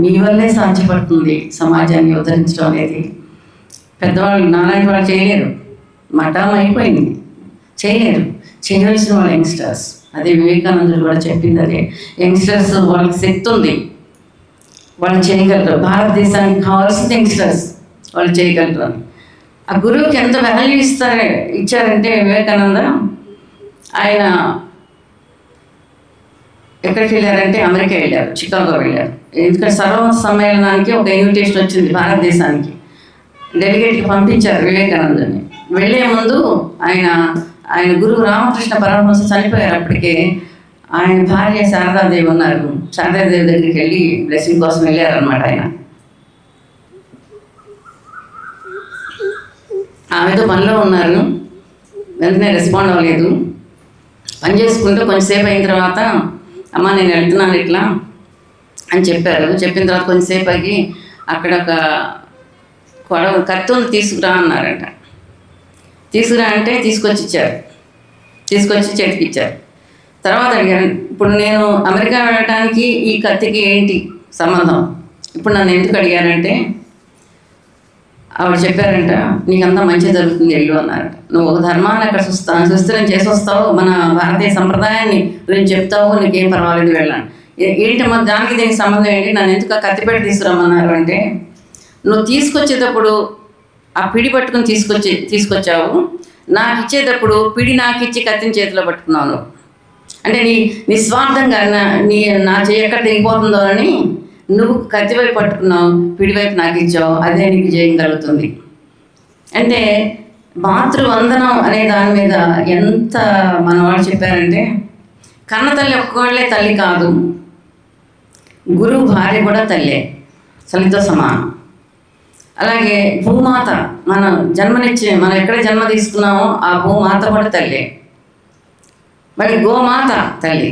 మీ వల్లే సాధ్యపడుతుంది సమాజాన్ని ఉద్ధరించడం అనేది. పెద్దవాళ్ళు నాలాంటి వాళ్ళు చేయలేరు. మఠం అయిపోయింది, చేయలేరు. చేయవలసిన వాళ్ళు యంగ్స్టర్స్. అదే వివేకానందుడు కూడా చెప్పింది అదే. యంగ్స్టర్స్ వాళ్ళకి శక్తి ఉంది, వాళ్ళు చేయగలరు. భారతదేశానికి కావాల్సింది యంగ్స్టర్స్, వాళ్ళు చేయగలరు అని. ఆ గురువుకి ఎంత వాల్యూ ఇచ్చారంటే వివేకానంద, ఆయన ఎక్కడికి వెళ్ళారంటే అమెరికా వెళ్ళారు, చికాగో వెళ్ళారు. ఎందుకంటే సర్వమత సమ్మేళనానికి ఒక ఇన్విటేషన్ వచ్చింది భారతదేశానికి, డెలిగేట్కి పంపించారు వివేకానందుని. వెళ్ళే ముందు ఆయన గురువు రామకృష్ణ పరమహంస చనిపోయారు. అప్పటికే ఆయన భార్య శారదాదేవి ఉన్నారు. శారదాదేవి దగ్గరికి వెళ్ళి బ్లెస్సింగ్ కోసం వెళ్ళారనమాట. ఆయన ఆమెతో పనిలో ఉన్నారు, వెంటనే రెస్పాండ్ అవ్వలేదు. పని చేసుకుంటూ కొంచెంసేపు అయిన తర్వాత, అమ్మ నేను వెళ్తున్నాను ఇట్లా అని చెప్పారు. చెప్పిన తర్వాత కొంచెంసేపు అయ్యి అక్కడ ఒక కత్తి ఉంది తీసుకురా అన్నారంట. తీసుకురా అంటే తీసుకొచ్చి చేతికి ఇచ్చారు. తర్వాత అడిగారు, ఇప్పుడు నేను అమెరికా వెళ్ళడానికి ఈ కత్తికి ఏంటి సంబంధం, ఇప్పుడు నన్ను ఎందుకు అడిగారంటే, ఆవిడ చెప్పారంట, నీకంతా మంచి జరుగుతుంది వెళ్ళు అన్నారట. నువ్వు ఒక ధర్మాన్ని అక్కడ సుస్థిరం చేసి వస్తావు, మన భారతీయ సంప్రదాయాన్ని గురించి చెప్తావు, నీకేం పర్వాలేదు వెళ్ళాను. ఏంటి మరి దానికి దీనికి సంబంధం ఏంటి, నన్ను ఎందుకు కత్తిపెట్టి తీసుకురమ్మన్నారు అంటే, నువ్వు తీసుకొచ్చేటప్పుడు ఆ పిడి పట్టుకుని తీసుకొచ్చావు, నాకు ఇచ్చేటప్పుడు పిడి నాకు ఇచ్చి కత్తిని చేతిలో పట్టుకున్నాను. అంటే నిస్వార్థంగా నా చెయ్యి ఎక్కడ తెగిపోతుందో అని నువ్వు కత్తి వైపు పట్టుకున్నావు, పిడి వైపు నాకు ఇచ్చావు, అదే నీకు జయం కలుగుతుంది. అంటే మాతృవందనం అనే దాని మీద ఎంత మన వాళ్ళు చెప్పారంటే, కన్న తల్లి ఒక్కళ్ళే తల్లి కాదు, గురువు భార్య కూడా తల్లే, తల్లితో సమానం. అలాగే భూమాత, మనం ఎక్కడ జన్మ తీసుకున్నామో ఆ భూమాత కూడా తల్లే. మళ్ళీ గోమాత తల్లి,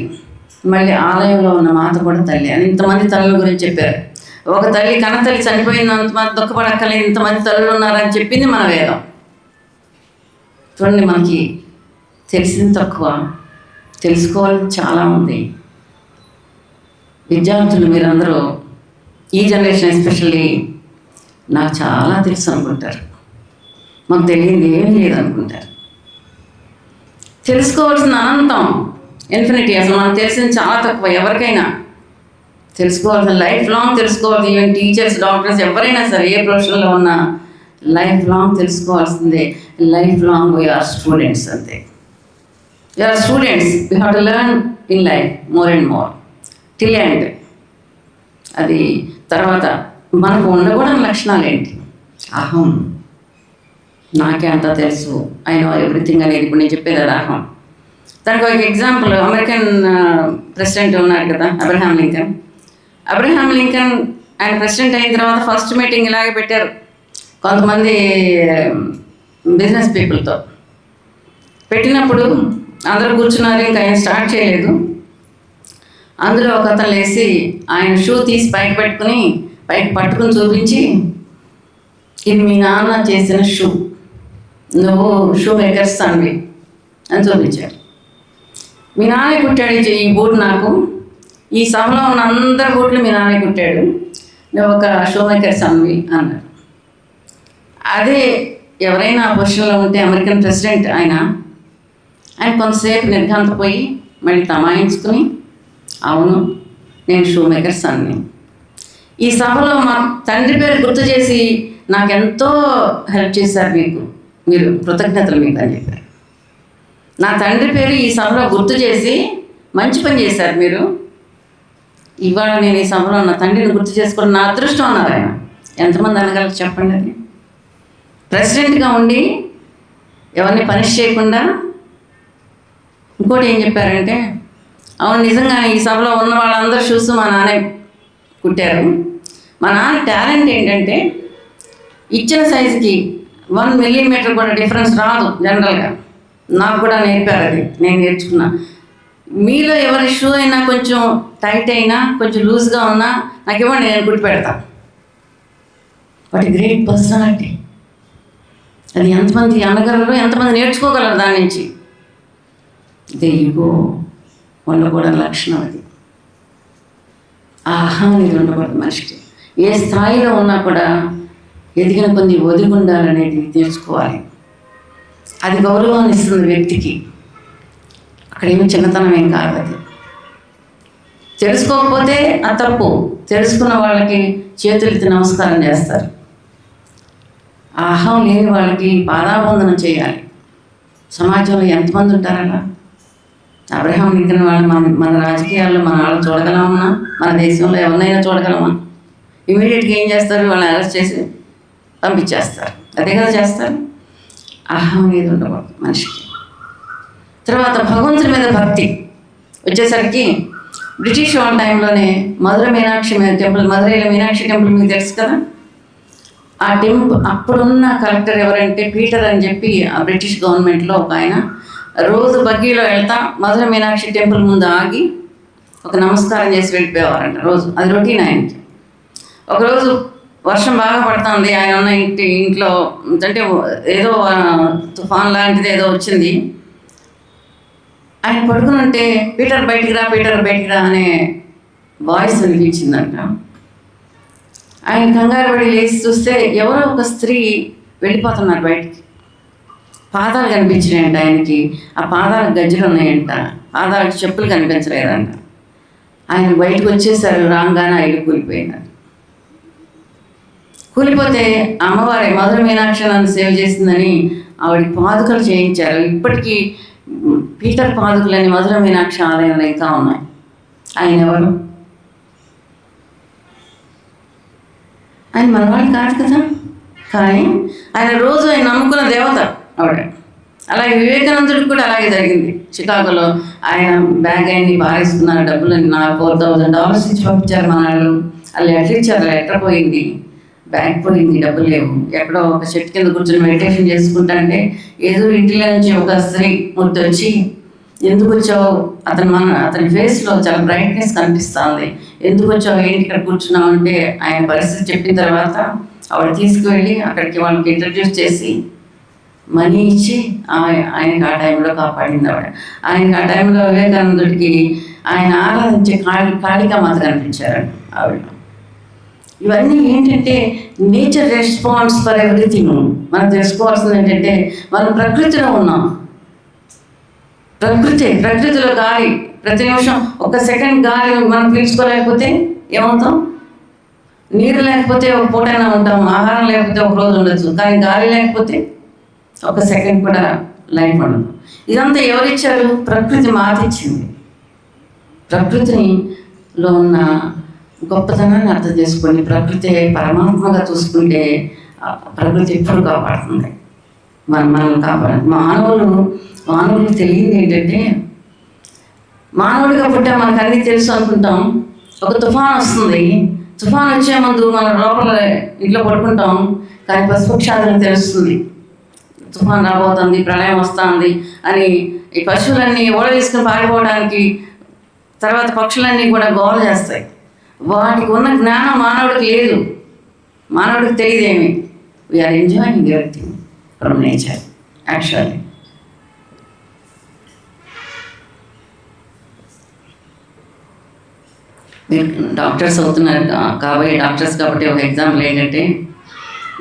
మళ్ళీ ఆలయంలో ఉన్న మాత కూడా తల్లి అని ఇంతమంది తల్లుల గురించి చెప్పారు. ఒక తల్లి కన్న తల్లి చనిపోయినంత దుఃఖపడక్కలేదు, ఇంతమంది తల్లులు ఉన్నారని చెప్పింది మన వేదం. చూడండి, మనకి తెలిసింది తక్కువ, తెలుసుకోవాలని చాలా ఉంది. విద్యార్థులు మీరందరూ ఈ జనరేషన్ ఎస్పెషల్లీ నాకు చాలా తెలుసు అనుకుంటారు, మాకు తెలియదు ఏమీ లేదనుకుంటారు. తెలుసుకోవాల్సిన అనంతం, ఇన్ఫినిటీ. అసలు మనకు తెలిసింది చాలా తక్కువ. ఎవరికైనా తెలుసుకోవాల్సిన లైఫ్ లాంగ్ తెలుసుకోవాలి. ఈవెన్ టీచర్స్, డాక్టర్స్, ఎవరైనా సరే ఏ ప్రొఫెషన్లో ఉన్నా లైఫ్ లాంగ్ తెలుసుకోవాల్సిందే. లైఫ్ లాంగ్ వీఆర్ స్టూడెంట్స్, అంతే. We are students, we have to learn in life more and more till end. అది తర్వాత మనకు ఉండకూడని లక్షణాలు ఏంటి? అహం, నాకే అంతా తెలుసు, ఐ నో ఎవ్రీథింగ్ అనేది ఇప్పుడు నేను చెప్పేది అది అహం. దానికి ఒక ఎగ్జాంపుల్, అమెరికన్ ప్రెసిడెంట్ ఉన్నారు కదా అబ్రహాం లింకన్. ఆయన ప్రెసిడెంట్ అయిన తర్వాత ఫస్ట్ మీటింగ్ ఇలాగే పెట్టారు కొంతమంది బిజినెస్ పీపుల్తో. పెట్టినప్పుడు అందరూ కూర్చున్నారు, ఇంకా ఆయన స్టార్ట్ చేయలేదు. అందులో ఒక అతను లేచి ఆయన షూ తీసి పైకి పట్టుకుని చూపించి, ఇది మీ నాన్న చేసిన షూ, నువ్వు షూ మేకర్స్ అనివి అని చూపించారు. మీ నాన్న కుట్టాడు ఈ బూట్, నాకు ఈ సభలో ఉన్న అందరి బూట్లు మీ నాన్న కుట్టాడు, నువ్వు ఒక షూ మేకర్స్ అనివి అన్నారు. అదే ఎవరైనా ఆ పొజిషన్లో ఉంటే అమెరికన్ ప్రెసిడెంట్ ఆయన కొంతసేపు నిర్ఘాంతపోయి మళ్ళీ తమాయించుకుని, అవును నేను షూ మేకర్స్ అన్ని. ఈ సభలో మా తండ్రి పేరు గుర్తు చేసి నాకెంతో హెల్ప్ చేశారు, మీరు కృతజ్ఞతలు మీకు అని చెప్పారు. నా తండ్రి పేరు ఈ సభలో గుర్తు చేసి మంచి పని చేశారు మీరు. ఇవాళ నేను ఈ సభలో నా తండ్రిని గుర్తు చేసుకోవడం నా అదృష్టం అన్నారు ఆయన. ఎంతమంది అనగలరు చెప్పండి? అది ప్రెసిడెంట్గా ఉండి ఎవరిని పనిష్ చేయకుండా. ఇంకోటి ఏం చెప్పారంటే, అవును నిజంగా ఈ సభలో ఉన్న వాళ్ళందరూ షూస్ మా నాన్నే కుట్టారు. మా నాన్న టాలెంట్ ఏంటంటే ఇచ్చిన సైజుకి 1 మిల్లీమీటర్ కూడా డిఫరెన్స్ రాదు జనరల్గా. నాకు కూడా నేర్పారు, అది నేను నేర్చుకున్నా. మీలో ఎవరి షూ అయినా కొంచెం టైట్ అయినా కొంచెం లూజ్గా ఉన్నా నాకు ఇవ్వండి, నేను కుట్టి పెడతా. What a great personality. అది ఎంతమంది అనగలరు, ఎంతమంది నేర్చుకోగలరు దాని నుంచి. ఈగో ఉండకూడని లక్షణం అది. ఆ అహం అనేది ఉండకూడదు మనిషికి. ఏ స్థాయిలో ఉన్నా కూడా ఎదిగిన కొన్ని ఒదిగి ఉండాలనేది నేర్చుకోవాలి. అది గౌరవాన్ని ఇస్తుంది వ్యక్తికి. అక్కడేమీ చిన్నతనం ఏం కాదు అది. తెలుసుకోకపోతే ఆ తప్పు, తెలుసుకున్న వాళ్ళకి చేతులెత్తి నమస్కారం చేస్తారు. ఆ అహం లేని వాళ్ళకి పాదాబంధనం చేయాలి. సమాజంలో ఎంతమంది ఉంటారలా? అబ్రహాం లింకన్ వాళ్ళు మన రాజకీయాల్లో మన వాళ్ళు చూడగలమన్నా, మన దేశంలో ఎవరినైనా చూడగలమా? ఇమీడియట్గా ఏం చేస్తారు? వాళ్ళని అరెస్ట్ చేసి పంపించేస్తారు. అదే కదా చేస్తారు. అహం అనేది ఉండకూడదు మనిషికి. తర్వాత భగవంతుని మీద భక్తి వచ్చేసరికి బ్రిటిష్ వాళ్ళ టైంలోనే మధురైలో మీనాక్షి టెంపుల్ మీకు తెలుసు కదా. ఆ టెంపుల్ అప్పుడున్న కలెక్టర్ ఎవరంటే పీటర్ అని చెప్పి ఆ బ్రిటిష్ గవర్నమెంట్లో ఒక ఆయన రోజు బగ్గీలో వెళ్తా మధుర మీనాక్షి టెంపుల్ ముందు ఆగి ఒక నమస్కారం చేసి వెళ్ళిపోయేవారంట రోజు. అది రొటీన్ ఆయనకి. ఒకరోజు వర్షం బాగా పడుతుంది, ఆయన ఉన్న ఇంట్లో అంటే ఏదో తుఫాన్ లాంటిది ఏదో వచ్చింది. ఆయన పడుకుని ఉంటే పీటర్ బయటికి రా అనే వాయిస్ వినిపించిందంట. ఆయన కంగారు పడి లేచి చూస్తే ఎవరో ఒక స్త్రీ వెళ్ళిపోతున్నారు బయటికి. పాదాలు కనిపించినాయంట ఆయనకి. ఆ పాదాలకు గజ్జలు ఉన్నాయంట, పాదాలకు చెప్పులు కనిపించలేదంట. ఆయన బయటకు వచ్చేసారు. రాగానే ఆ ఇల్లు కూలిపోయినారు. కూలిపోతే అమ్మవారి మధుర మీనాక్షి నన్ను సేవ్ చేసిందని ఆవిడకి పాదుకలు చేయించారు. ఇప్పటికీ పీటర్ పాదుకలని మధుర మీనాక్షి ఆలయంలో ఇంకా ఉన్నాయి. ఆయన ఎవరు? ఆయన మనవాళ్ళు కాదు కదా. కానీ ఆయన రోజు ఆయన నమ్ముకున్న దేవత ఆవిడ. అలాగే వివేకానందుడికి కూడా అలాగే జరిగింది. చికాగోలో ఆయన బ్యాగ్ అన్ని బారేసుకున్నారు, డబ్బులు నాకు $4,000 ఇచ్చి పంపించారు మన వాళ్ళు. వాళ్ళు లెటర్ ఇచ్చారు, లెటర్ పోయింది, బ్యాగ్ పోయింది, డబ్బులు లేవు. ఎక్కడో ఒక చెట్టు కింద కూర్చొని మెడిటేషన్ చేసుకుంటా అంటే ఏదో ఇంటిలో నుంచి ఒక స్త్రీ ముద్దొచ్చి ఎందుకు వచ్చావు, అతని ఫేస్లో చాలా బ్రైట్నెస్ కనిపిస్తుంది, ఎందుకు వచ్చావు, ఏంటి ఇక్కడ కూర్చున్నావు అంటే ఆయన పరిస్థితి చెప్పిన తర్వాత ఆవిడ తీసుకువెళ్ళి అక్కడికి వాళ్ళకి ఇంట్రడ్యూస్ చేసి మనీ ఇచ్చి ఆయనకి ఆ టైంలో కాపాడింది ఆవిడ. ఆయనకి ఆ టైంలో వివేకానందుడికి ఆయన ఆరాధించే కాళికామాత కనిపించారు ఆవిడ. ఇవన్నీ ఏంటంటే నేచర్ రెస్పాన్స్ ఫర్ ఎవ్రీథింగ్. మనం తెలుసుకోవాల్సింది ఏంటంటే మనం ప్రకృతిలో ఉన్నాం. ప్రకృతిలో గాలి ప్రతి నిమిషం ఒక సెకండ్ గాలి మనం పీల్చుకోలేకపోతే ఏమవుతాం? నీరు లేకపోతే ఒక పూటైనా ఉంటాం, ఆహారం లేకపోతే ఒక రోజు ఉండొచ్చు, కానీ గాలి లేకపోతే ఒక సెకండ్ కూడా లైఫ్ ఉండదు. ఇదంతా ఎవరిచ్చారు? ప్రకృతి మాత ఇచ్చింది. ప్రకృతిలో ఉన్న గొప్పతనాన్ని అర్థం చేసుకొని ప్రకృతి పరమాత్మగా చూసుకుంటే ప్రకృతి ఎప్పుడు కాపాడుతుంది, మనల్ని కాపాడు. మానవులు తెలియదు ఏంటంటే, మానవుడిగా పుట్టా మనకు అన్నీ తెలుసు అనుకుంటాం. ఒక తుఫాన్ వస్తుంది, తుఫాన్ వచ్చే ముందు మనం లోపల ఇంట్లో పడుకుంటాం, కానీ పశుపక్షాలకు తెలుస్తుంది తుఫాన్ రాబోతుంది, ప్రళయం వస్తుంది అని. ఈ పశువులన్నీ ఓడ తీసుకుని పారిపోవడానికి తర్వాత పక్షులన్నీ కూడా గోల చేస్తాయి. వాటికి ఉన్న జ్ఞానం మానవుడికి లేదు, మానవుడికి తెలియదేమి. We are enjoying everything from nature actually. మీరు డాక్టర్స్ అవుతున్నారు కాబట్టి, డాక్టర్స్ కాబట్టి ఒక ఎగ్జాంపుల్ ఏంటంటే,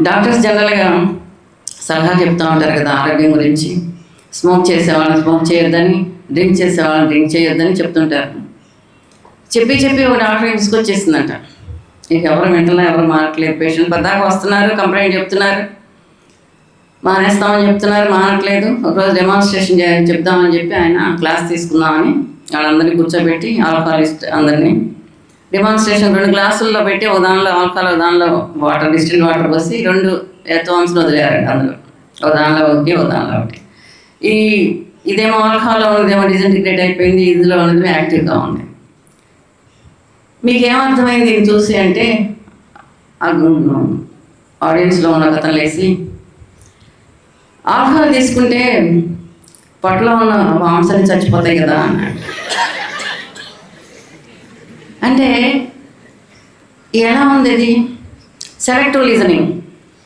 డాక్టర్స్ జనరల్గా సలహా చెప్తూ ఉంటారు కదా ఆరోగ్యం గురించి. స్మోక్ చేసేవాళ్ళని స్మోక్ చేయొద్దని, డ్రింక్ చేసేవాళ్ళని డ్రింక్ చేయొద్దని చెప్తుంటారు. చెప్పి ఒక డాక్టర్ తీసుకొచ్చేసిందంట. ఇక ఎవరు వింటలా, ఎవరు మానట్లేదు. పేషెంట్ పద్దాకా వస్తున్నారు, కంప్లైంట్ చెప్తున్నారు, మానేస్తామని చెప్తున్నారు, మానట్లేదు. ఒకరోజు డెమాన్స్ట్రేషన్ చెప్దామని చెప్పి ఆయన క్లాస్ తీసుకుందామని వాళ్ళందరినీ కూర్చోబెట్టి ఆల్కహాలిస్ట్ అందరినీ డెమాన్స్ట్రేషన్ 2 గ్లాసుల్లో పెట్టి ఒక దానిలో ఆల్కహాల్, ఒక దానిలో వాటర్, డిస్టిల్ వాటర్ పోసి 2 ఎత్వాంశలు వదిలేరంట. అందులో ఒక దానిలో ఒకటి, ఒక దానిలో ఒకటి. ఇదేమో ఆల్కహాల్లో ఉన్నదేమో డిసింటిగ్రేట్ అయిపోయింది, ఇందులో ఉన్నది యాక్టివ్గా ఉంది. మీకేమర్థమైంది దీన్ని చూసి అంటే, ఆడియన్స్లో ఉన్న కథలు వేసి, ఆల్కహాల్ తీసుకుంటే పొట్టలో ఉన్న మాంసాన్ని చచ్చిపోతాయి కదా అన్నాడు. అంటే ఎలా ఉంది ఇది? Selective listening.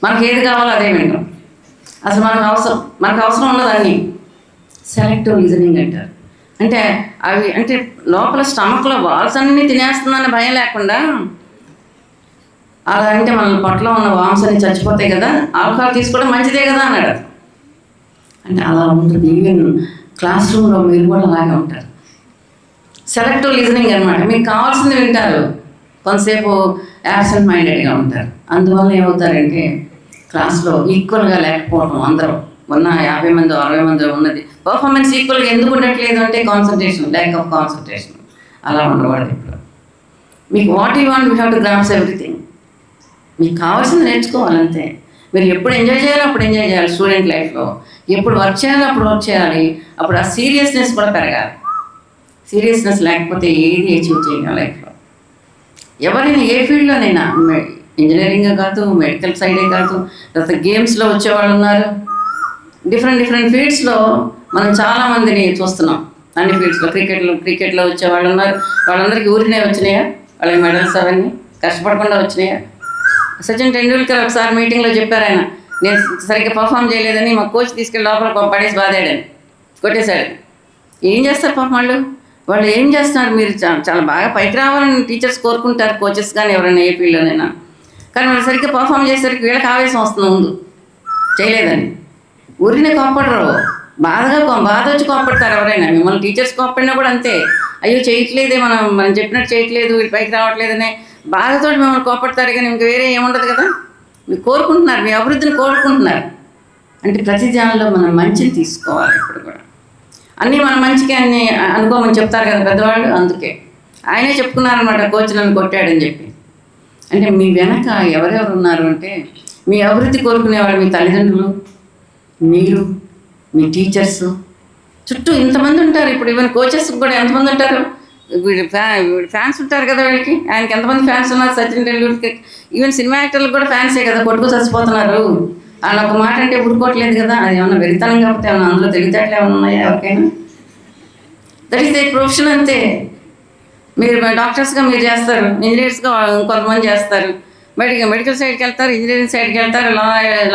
మనకి ఏది కావాలో అదే వింటాం. అసలు మనకు అవసరం ఉన్నదాన్ని సెలెక్టివ్ లిజనింగ్ అంటారు. అంటే అవి అంటే లోపల స్టమక్లో వాల్స్ అన్నీ తినేస్తుందన్న భయం లేకుండా, అలా అంటే మన పొట్టలో ఉన్న వామ్స్ అన్ని చచ్చిపోతాయి కదా, ఆల్కహాల్ తీసుకోవడం మంచిదే కదా అన్నాడు. అంటే అలా ఉంటుంది. ఈవెన్ క్లాస్ రూమ్లో మీరు కూడా అలాగే ఉంటారు. సెలెక్టివ్ లిజనింగ్ అనమాట. మీకు కావాల్సింది వింటారు, కొంతసేపు యాబ్సెంట్ మైండెడ్గా ఉంటారు. అందువల్ల ఏమవుతారంటే క్లాస్లో ఈక్వల్గా లేకపోవడం, అందరూ ఉన్న 50 మంది 60 మంది ఉన్నది పర్ఫార్మెన్స్ ఈక్వల్గా ఎందుకు ఉండట్లేదు అంటే కాన్సన్ట్రేషన్, ల్యాక్ ఆఫ్ కాన్సన్ట్రేషన్. అలా ఉండకూడదు. ఇప్పుడు మీకు what you want, you have to grasp everything. మీకు కావాల్సింది నేర్చుకోవాలంతే. మీరు ఎప్పుడు ఎంజాయ్ చేయాలో అప్పుడు ఎంజాయ్ చేయాలి స్టూడెంట్ లైఫ్లో. ఎప్పుడు వర్క్ చేయాలో అప్పుడు వర్క్ చేయాలి. అప్పుడు ఆ సీరియస్నెస్ కూడా పెరగాలి. సీరియస్నెస్ లేకపోతే ఏది అచీవ్ చేయగలం లైఫ్లో. ఎవరైనా ఏ ఫీల్డ్లోనైనా, ఇంజనీరింగే కాదు, మెడికల్ సైడే కాదు, తర్వాత గేమ్స్లో వచ్చేవాళ్ళు ఉన్నారు. డిఫరెంట్ ఫీల్డ్స్లో మనం చాలామందిని చూస్తున్నాం. అన్ని ఫీల్డ్స్లో క్రికెట్లో వచ్చేవాళ్ళు ఉన్నారు. వాళ్ళందరికీ ఊరినే వచ్చినాయా? వాళ్ళకి మెడల్స్ అవన్నీ కష్టపడకుండా వచ్చినాయా? సచిన్ టెండూల్కర్ ఒకసారి మీటింగ్లో చెప్పారు, ఆయన నేను సరిగ్గా పర్ఫామ్ చేయలేదని మా కోచ్ తీసుకెళ్ళి లోపల పడేసి బాధాడని, కొట్టేశాడు. ఏం చేస్తారు పాపం వాళ్ళు ఏం చేస్తున్నారు? మీరు చాలా బాగా పైకి రావాలని టీచర్స్ కోరుకుంటారు, కోచెస్ కానీ ఎవరైనా ఏ ఫీల్డ్లోనైనా. కానీ వాళ్ళు సరిగ్గా పర్ఫామ్ చేసేసరికి వీళ్ళకి ఆవేశం వస్తుంది ముందు చేయలేదని. ఊరినే కోప్పడరు, బాధ వచ్చి కోప్పడతారు ఎవరైనా. మిమ్మల్ని టీచర్స్ కోప్పడినా కూడా అంతే, అయ్యో చేయట్లేదే, మనం చెప్పినట్టు చేయట్లేదు, వీళ్ళు పైకి రావట్లేదనే బాధతో మిమ్మల్ని కోప్పడతారు. కానీ ఇంక వేరే ఏముండదు కదా. మీరు కోరుకుంటున్నారు, మీ అభివృద్ధిని కోరుకుంటున్నారు. అంటే ప్రతి దానిలో మనం మంచిని తీసుకోవాలి. ఇప్పుడు కూడా అన్నీ మన మంచికి అన్నీ అనుకోమని చెప్తారు కదా పెద్దవాళ్ళు. అందుకే ఆయనే చెప్పుకున్నారనమాట, కోచ్ నన్ను కొట్టాడని చెప్పి. అంటే మీ వెనక ఎవరెవరు ఉన్నారు అంటే, మీ అభివృద్ధి కోరుకునేవాళ్ళు మీ తల్లిదండ్రులు, మీరు, మీ టీచర్స్, చుట్టూ ఇంతమంది ఉంటారు. ఇప్పుడు ఈవెన్ కోచెస్ కూడా ఎంతమంది ఉంటారు? వీడి ఫ్యాన్స్ ఉంటారు కదా వీళ్ళకి. ఆయనకి ఎంతమంది ఫ్యాన్స్ ఉన్నారు? సచిన్ టెండూల్కర్. ఈవెన్ సినిమా యాక్టర్లకు కూడా ఫ్యాన్సే కదా, కొట్టుకు చచ్చిపోతున్నారు. వాళ్ళు ఒక మాట అంటే ఊరుకోవట్లేదు కదా. అది ఏమన్నా వెరితనం కాకపోతే ఏమన్నా అందులో తెలివితేటలు ఏమైనా ఉన్నాయా ఎవరికైనా? దట్ ఈస్ ద ప్రొఫెషన్ అంతే. మీరు డాక్టర్స్గా మీరు చేస్తారు, ఇంజనీర్స్గా కొంతమంది చేస్తారు, మెడికల్ సైడ్కి వెళ్తారు, ఇంజనీరింగ్ సైడ్కి వెళ్తారు,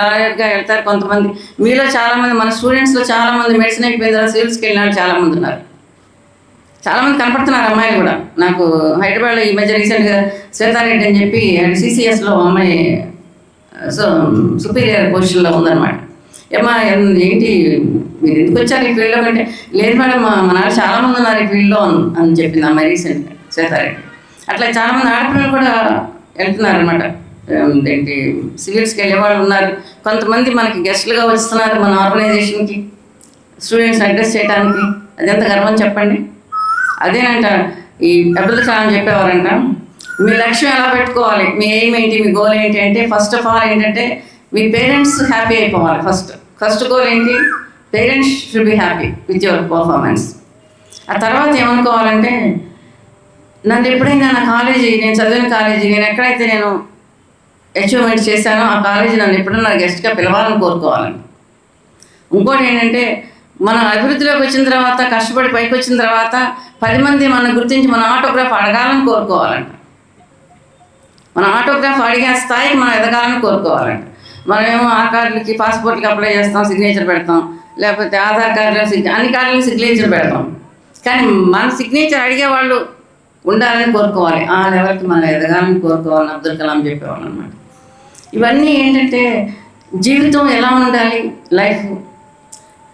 లాయర్గా వెళ్తారు కొంతమంది. మీలో చాలామంది, మన స్టూడెంట్స్లో చాలామంది మెడిసిన్ అయిపోయిన తర్వాత సివిల్స్కి వెళ్ళిన వాళ్ళు చాలామంది ఉన్నారు. చాలామంది కనపడుతున్నారు అమ్మాయిలు కూడా. నాకు హైదరాబాద్లో ఈ మధ్య రీసెంట్గా శ్వేతారెడ్డి అని చెప్పి CCSలో అమ్మాయి సుపీరియర్ పొజిషన్లో ఉందన్నమాట. ఏమ్మా ఏంటి మీరు ఎందుకు వచ్చారు ఈ ఫీల్డ్లో కంటే, లేదు మేడం మా నాన్న చాలామంది ఉన్నారు ఈ ఫీల్డ్లో అని చెప్పింది అమ్మాయి రీసెంట్గా శ్వేతారెడ్డి. అట్లా చాలామంది ఆడపిల్లలు కూడా వెళ్తున్నారు అనమాట. ఏంటి సివిల్స్కి వెళ్ళే వాళ్ళు ఉన్నారు. కొంతమంది మనకి గెస్ట్లుగా వస్తున్నారు మన ఆర్గనైజేషన్కి, స్టూడెంట్స్ అడ్రస్ చేయడానికి. అది ఎంత గర్వం చెప్పండి. అదేనంట ఈ అబ్దుల్ కలాం చెప్పేవారంట, మీ లక్ష్యం ఎలా పెట్టుకోవాలి, మీ ఎయిమ్ ఏంటి, మీ గోల్ ఏంటి అంటే, ఫస్ట్ ఆఫ్ ఆల్ ఏంటంటే మీ పేరెంట్స్ హ్యాపీ అయిపోవాలి. ఫస్ట్ గోల్ ఏంటి? Parents should be happy with your performance. ఆ తర్వాత ఏమనుకోవాలంటే, నన్ను ఎప్పుడైనా నా కాలేజీ, నేను చదివిన కాలేజీ, నేను ఎక్కడైతే నేను అచీవ్మెంట్ చేశానో ఆ కాలేజీ నన్ను ఎప్పుడన్నా గెస్ట్గా పిలవాలని కోరుకోవాలండి. ఇంకోటి ఏంటంటే, మనం అభివృద్ధిలోకి వచ్చిన తర్వాత, కష్టపడి పైకి వచ్చిన తర్వాత 10 మంది మనం గుర్తించి మన ఆటోగ్రాఫ్ అడగాలని కోరుకోవాలంట. మన ఆటోగ్రాఫ్ అడిగే స్థాయికి మనం ఎదగాలని కోరుకోవాలంట. మనమేమో ఆ కార్డులకి, పాస్పోర్ట్కి అప్లై చేస్తాం, సిగ్నేచర్ పెడతాం, లేకపోతే ఆధార్ కార్డులో అన్ని కార్డులకి సిగ్నేచర్ పెడతాం. కానీ మన సిగ్నేచర్ అడిగేవాళ్ళు ఉండాలని కోరుకోవాలి. ఆ లెవెల్కి మనం ఎదగాలని కోరుకోవాలని అబ్దుల్ కలాం చెప్పేవాళ్ళు అన్నమాట. ఇవన్నీ ఏంటంటే జీవితం ఎలా ఉండాలి, లైఫ్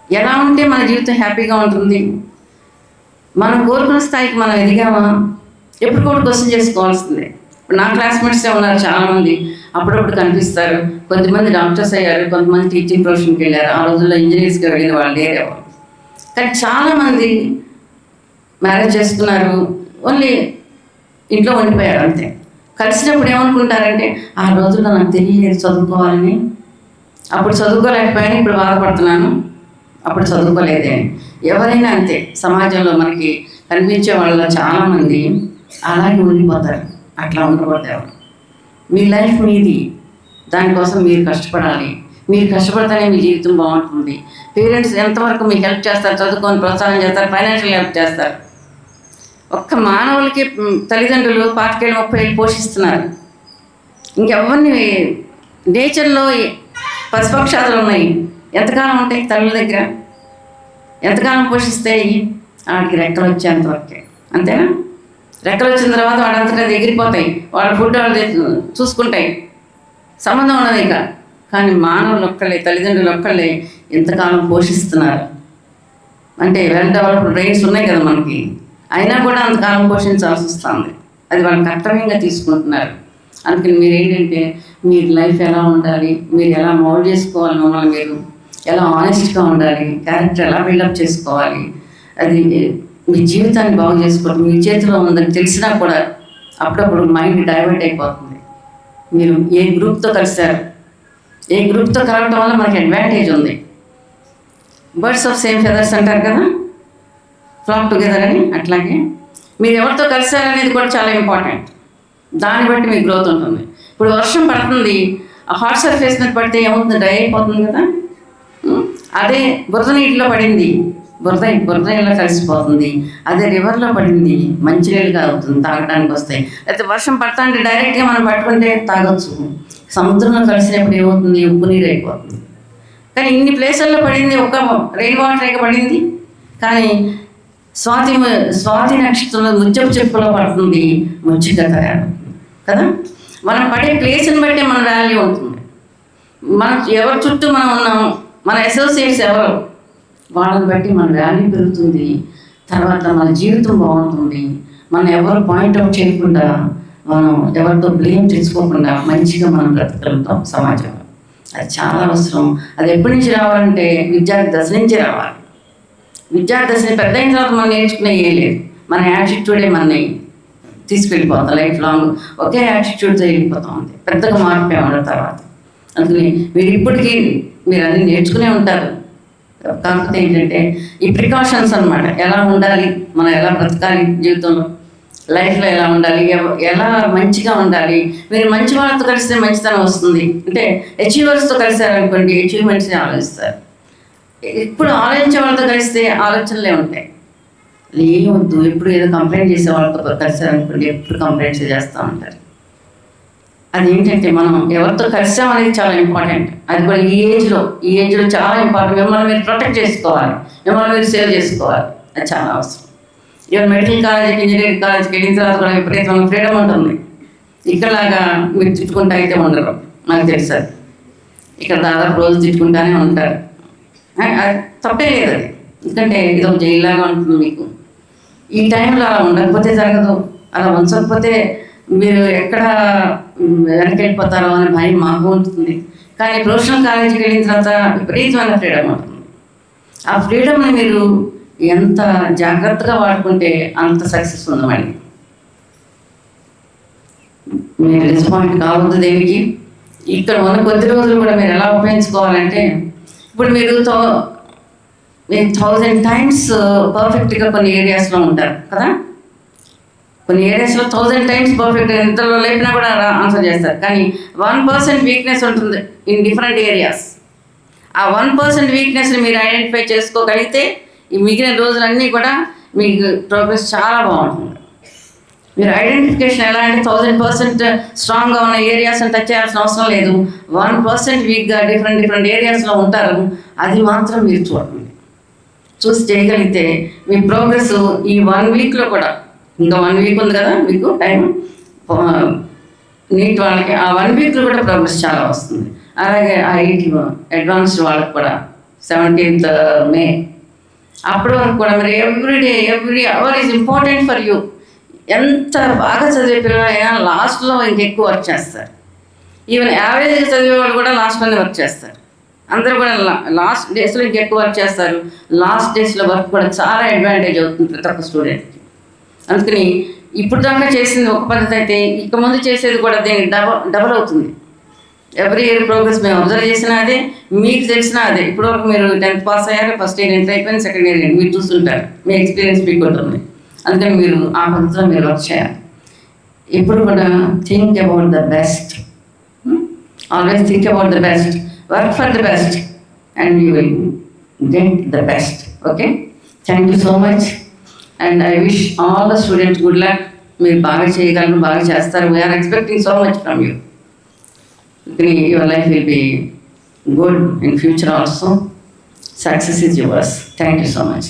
ఎలా ఉంటే మన జీవితం హ్యాపీగా ఉంటుంది, మనం కోరుకున్న స్థాయికి మనం ఎదిగామా, ఎప్పుడు కూడా క్వశ్చన్ చేసుకోవాల్సిందే. ఇప్పుడు నా క్లాస్మేట్సే ఉన్నారు చాలామంది, అప్పుడప్పుడు కనిపిస్తారు. కొంతమంది డాక్టర్స్ అయ్యారు, కొంతమంది టీచింగ్ ప్రొఫెషన్కి వెళ్ళారు. ఆ రోజుల్లో ఇంజనీర్స్గా వెళ్ళిన వాళ్ళు లేరేవాళ్ళు. కానీ చాలామంది మ్యారేజ్ చేసుకున్నారు, ఓన్లీ ఇంట్లో ఉండిపోయారు అంతే. కలిసినప్పుడు ఏమనుకుంటారంటే, ఆ రోజుల్లో నాకు తెలియలేదు చదువుకోవాలని, అప్పుడు చదువుకోలేకపోయాను, ఇప్పుడు బాధపడుతున్నాను, అప్పుడు చదువుకోలేదే. ఎవరైనా అంతే. సమాజంలో మనకి కనిపించే వాళ్ళ చాలామంది అలాగే ఉండిపోతారు. అట్లా ఉండకూడదు. మీ లైఫ్ మీది, దానికోసం మీరు కష్టపడాలి. మీరు కష్టపడితేనే మీ జీవితం బాగుంటుంది. పేరెంట్స్ ఎంతవరకు మీకు హెల్ప్ చేస్తారు, చదువుకొని ప్రోత్సాహం చేస్తారు, ఫైనాన్షియల్ హెల్ప్ చేస్తారు. ఒక్క మానవులకి తల్లిదండ్రులు 25 30 ఏళ్ళు పోషిస్తున్నారు. ఇంకెవరిని నేచర్లో పశుపక్షాదులు ఉన్నాయి, ఎంతకాలం ఉంటాయి తల్లుల దగ్గర, ఎంతకాలం పోషిస్తాయి? వాడికి రెక్కలు వచ్చేంతవరకే, అంతేనా? రెక్కలు వచ్చిన తర్వాత వాడంతటా ఎగిరిపోతాయి, వాళ్ళ ఫుడ్ వాళ్ళు చూసుకుంటాయి, సంబంధం ఉన్నది ఇక. కానీ మానవులు ఒక్కళ్ళే, తల్లిదండ్రులు ఒక్కళ్ళే ఇంతకాలం పోషిస్తున్నారు. అంటే వెల్ డెవలప్డ్ బ్రెయిన్స్ ఉన్నాయి కదా మనకి, అయినా కూడా అంతకాలం పోషించాల్సి వస్తుంది. అది వాళ్ళు కర్తవ్యంగా తీసుకుంటున్నారు. అందుకని మీరు ఏంటంటే మీరు లైఫ్ ఎలా ఉండాలి, మీరు ఎలా మౌల్డ్ చేసుకోవాలి, మిమ్మల్ని మీరు ఎలా ఆనెస్ట్గా ఉండాలి, క్యారెక్టర్ ఎలా బిల్డప్ చేసుకోవాలి, అది మీ జీవితాన్ని బాగు చేసుకోవడం మీ చేతిలో ఉందని తెలిసినా కూడా అప్పుడప్పుడు మైండ్ డైవర్ట్ అయిపోతుంది. మీరు ఏ గ్రూప్తో కలిశారు, ఏ గ్రూప్తో కలవటం వల్ల మనకి అడ్వాంటేజ్ ఉంది. బర్డ్స్ ఆఫ్ సేమ్ ఫెదర్స్ అంటారు కదా, ఫ్లాక్ టుగెదర్ అని. అట్లాగే మీరు ఎవరితో కలిశారనేది కూడా చాలా ఇంపార్టెంట్. దాన్ని బట్టి మీ గ్రోత్ ఉంటుంది. ఇప్పుడు వర్షం పడుతుంది, ఆ హాట్ సర్ఫేస్ మీద పడితే ఏమవుతుంది, డ్రై అయిపోతుంది కదా. అదే బురద నీటిలో పడింది, బురద నీళ్ళలో కలిసిపోతుంది. అదే రివర్లో పడింది, మంచినీళ్ళుగా అవుతుంది, తాగడానికి వస్తాయి. అయితే వర్షం పడతా అంటే డైరెక్ట్గా మనం పట్టుకుంటే తాగొచ్చు. సముద్రంలో కలిసినప్పుడు ఏమవుతుంది, ఉప్పు నీరు అయిపోతుంది. కానీ ఇన్ని ప్లేసుల్లో పడింది, ఒక రెయిన్ వాటర్ పడింది. కానీ స్వాతి నక్షత్రంలో ముత్యపు చెప్పులో పడుతుంది, ముచ్చిగా తయారవుతుంది కదా. మనం పడే ప్లేస్ని బట్టి మన వాల్యూ ఉంటుంది. మనం ఎవరి చుట్టూ మనం ఉన్నాం, మన అసోసియేట్స్ ఎవరు, వాళ్ళని బట్టి మన వాల్యూ పెరుగుతుంది. తర్వాత మన జీవితం బాగుంటుంది. మనం ఎవరు పాయింట్అవుట్ చేయకుండా, మనం ఎవరితో బ్లేమ్ తెచ్చుకోకుండా మంచిగా మనం బ్రతకగలుగుతాం సమాజంలో. అది చాలా అవసరం. అది ఎప్పటి నుంచి రావాలంటే విద్యార్థి దశ నుంచి రావాలి. విద్యార్థి దశని పెద్ద అయిన తర్వాత మనం నేర్చుకునే ఏ లేదు. మన యాటిట్యూడే మనని తీసుకెళ్ళిపోతాం. లైఫ్ లాంగ్ ఒకే యాటిట్యూడ్తో వెళ్ళిపోతాం. అంతే, పెద్దగా మారిపోయాం తర్వాత. అందుకని మీరు ఇప్పటికీ మీరు అన్నీ నేర్చుకునే ఉంటారు. కాకపోతే ఏంటంటే ఈ ప్రికాషన్స్ అన్నమాట, ఎలా ఉండాలి, మనం ఎలా బ్రతకాలి జీవితంలో, లైఫ్లో ఎలా ఉండాలి, ఎలా మంచిగా ఉండాలి. మీరు మంచి వాళ్ళతో కలిస్తే మంచితనం వస్తుంది. అంటే అచీవర్స్తో కలిసారనుకోండి, అచీవ్మెంట్స్ని ఆలోచిస్తారు. ఇప్పుడు ఆలోచించే వాళ్ళతో కలిస్తే ఆలోచనలే ఉంటాయి. ఏమొద్దు, ఎప్పుడు ఏదో కంప్లైంట్ చేసే వాళ్ళతో కలిసారనుకోండి, ఎప్పుడు కంప్లైంట్స్ చేస్తూ ఉంటారు. అది ఏంటంటే మనం ఎవరితో కలిసామనేది చాలా ఇంపార్టెంట్. అది కూడా ఈ ఏజ్లో చాలా ఇంపార్టెంట్. మిమ్మల్ని మీరు ప్రొటెక్ట్ చేసుకోవాలి, మిమ్మల్ని మీరు సేవ్ చేసుకోవాలి. అది చాలా అవసరం. ఈవెన్ మెడికల్ కాలేజీకి, ఇంజనీరింగ్ కాలేజీకి వెళ్ళిన తర్వాత కూడా విపరీతమైన ఫ్రీడమ్ ఉంటుంది. ఇక్కడలాగా మీరు తిట్టుకుంటా అయితే ఉండరు, నాకు తెలుసు. ఇక్కడ దాదాపు రోజు తిట్టుకుంటానే ఉంటారు. అది తప్పే లేదు. అది ఎందుకంటే ఇదో జైల్లాగా ఉంటుంది మీకు. ఈ టైంలో అలా ఉండకపోతే జరగదు. అలా ఉంచకపోతే మీరు ఎక్కడ వెనక్కి వెళ్ళిపోతారో అనే భయం మాకు ఉంటుంది. కానీ ప్రొఫెషనల్ కాలేజీకి వెళ్ళిన తర్వాత విపరీతమైన ఫ్రీడమ్ ఉంటుంది. ఆ ఫ్రీడమ్ని మీరు ఎంత జాగ్రత్తగా వాడుకుంటే అంత సక్సెస్ ఉందమండి. మీరు డిసప్పాయింట్ కావద్దు దేనికి. ఇక్కడ ఉన్న కొద్ది రోజులు కూడా మీరు ఎలా ఉపయోగించుకోవాలంటే, ఇప్పుడు మీరు 1000 times పర్ఫెక్ట్గా కొన్ని ఏరియాస్లో ఉంటారు కదా. కొన్ని ఏరియాస్లో 1000 times పర్ఫెక్ట్గా ఇంతలో లేపినా కూడా ఆన్సర్ చేస్తారు. కానీ 1% వీక్నెస్ ఉంటుంది ఇన్ డిఫరెంట్ ఏరియాస్. ఆ 1% వీక్నెస్ని మీరు ఐడెంటిఫై చేసుకోగలిగితే ఈ మిగిలిన రోజులన్నీ కూడా మీకు ప్రోగ్రెస్ చాలా బాగుంటుంది. మీరు ఐడెంటిఫికేషన్ ఎలా అంటే 1000% స్ట్రాంగ్గా ఉన్న ఏరియాస్ని టచ్ చేయాల్సిన అవసరం లేదు. 1% వీక్గా డిఫరెంట్ ఏరియాస్లో ఉంటారు. అది మాత్రం మీరు చూసి చేయగలిగితే మీ ప్రోగ్రెస్ ఈ 1 weekలో కూడా, ఇంకా 1 week ఉంది కదా మీకు టైం నీట్ వాళ్ళకి, ఆ 1 weekలో కూడా ప్రోగ్రెస్ చాలా వస్తుంది. అలాగే ఐఐటి అడ్వాన్స్డ్ వాళ్ళకి కూడా 17th May అప్పటి వరకు కూడా మీరు every hour is important for you. ఎంత బాగా చదివే పిల్లలైనా లాస్ట్లో ఇంకెక్కువ వర్క్ చేస్తారు. ఈవెన్ యావరేజ్గా చదివే వాళ్ళు కూడా లాస్ట్లోనే వర్క్ చేస్తారు. అందరూ కూడా లాస్ట్ డేస్లో ఇంకెక్కువ వర్క్ చేస్తారు. లాస్ట్ డేస్లో వర్క్ కూడా చాలా అడ్వాంటేజ్ అవుతుంది ప్రతి ఒక్క స్టూడెంట్కి. అందుకని ఇప్పుడు దాకా చేసింది ఒక పద్ధతి అయితే ఇక ముందు చేసేది కూడా దీనికి డబల్ అవుతుంది. ఎవ్రీ ఇయర్ ప్రోగ్రెస్ మేము అబ్జర్వ్ చేసినా అదే, మీకు తెలిసినా అదే. ఇప్పటివరకు మీరు 10th పాస్ అయ్యారు, ఫస్ట్ ఇయర్ ఎంటర్ అయిపోయింది, సెకండ్ ఇయర్ మీరు చూస్తుంటారు, మీ ఎక్స్పీరియన్స్ మీకు ఉంటుంది. అందుకని మీరు ఆ పద్ధతిలో మీరు వర్క్ చేయాలి. ఇప్పుడు కూడా think about the best, always think about the best, work for the best and you will get the best. Okay, thank you so much and I wish all the students good luck. మీరు బాగా చేయగలరు, బాగా చేస్తారు. We are expecting so much from you. Your life will be good in future also. Success is yours. Thank you so much.